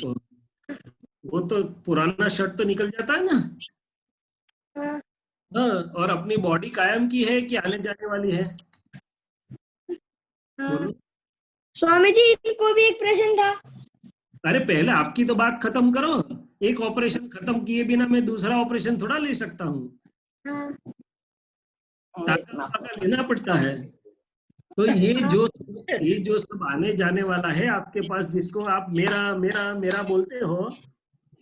तो पुराना शर्ट तो निकल जाता है ना। हाँ, और अपनी बॉडी कायम की है कि आने जाने वाली है? बोलो। स्वामी जी, इनको भी एक प्रश्न था। अरे पहले आपकी तो बात खत्म करो। एक ऑपरेशन खत्म किए बिना मैं दूसरा ऑपरेशन थोड़ा ले सकता हूँ, टाका लेना पड़ता है। तो ये जो सब आने जाने वाला है आपके पास, जिसको आप मेरा मेरा मेरा बोलते हो,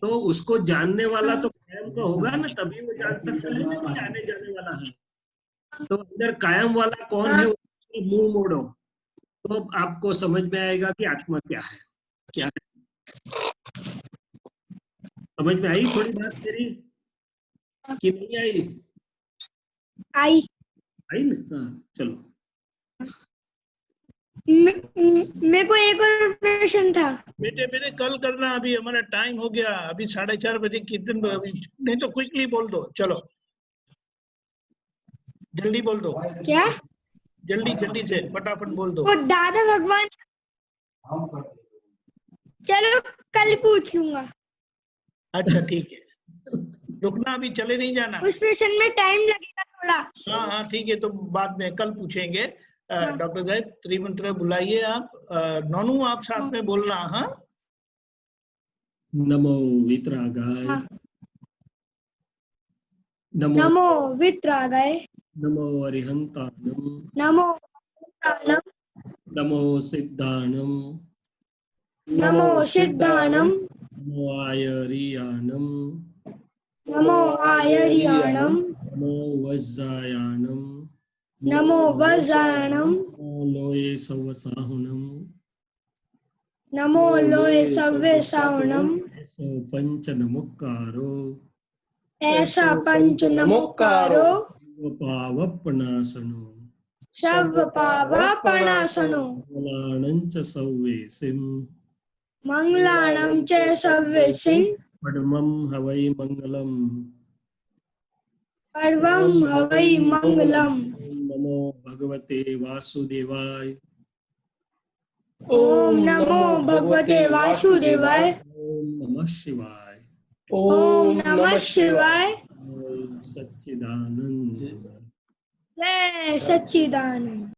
तो उसको जानने वाला तो कायम का होगा ना, तभी वो जान सकता है ना कि आने जाने वाला है। तो अंदर कायम वाला कौन है, उसको मुंह मोड़ो तो आपको समझ में आएगा कि आत्मा क्या है। क्या है, समझ में आई थोड़ी बात मेरी कि नहीं आई? आई ना? हाँ चलो। मेरे को एक और प्रश्न था। बेटे कल करना, अभी हमारा टाइम हो गया, अभी 4:30 बजे कितने, नहीं तो क्विकली बोल दो, चलो जल्दी बोल दो। क्या? जल्दी से फटाफट बोल दो। वो दादा भगवान, चलो कल पूछ लूंगा। अच्छा ठीक है, रुकना, अभी चले नहीं जाना। उस प्रश्न में टाइम लगेगा थोड़ा। हाँ ठीक है, तो बाद में कल पूछेंगे। डॉक्टर साहब त्रिमंत्र बुलाइए आप। नोनू आप साथ में बोलना। हाँ, नमो वितरागाय, नमो वितरागाय, नमो अरिहंतानम, नमो अरिहंतानम, नमो सिद्धानम, नमो सिद्धानम, नमो आयरियानम, नमो आयरियाणम, नमो वज्रायानम, नमो वज्रायणम, नमो लोये सवसाहुनम, नमो लोये सव्ये सावणम। ऐसो पंच नमुक्कारो, ऐसा पंच नमोकारो, पावपनासनो, सर्व पावापणासनो, मंगलाणंच सव्वेसिम, मंगलाणं च सव्येसिन्, पद्मं हवै मंगलम, पर्वं हवै मंगलम्। नमो भगवते वासुदेवाय, ओम नमो भगवते वासुदेवाय, ओम नमः शिवाय, ओम नमः शिवाय। ओम सच्चिदानंद। जय सच्चिदानंद।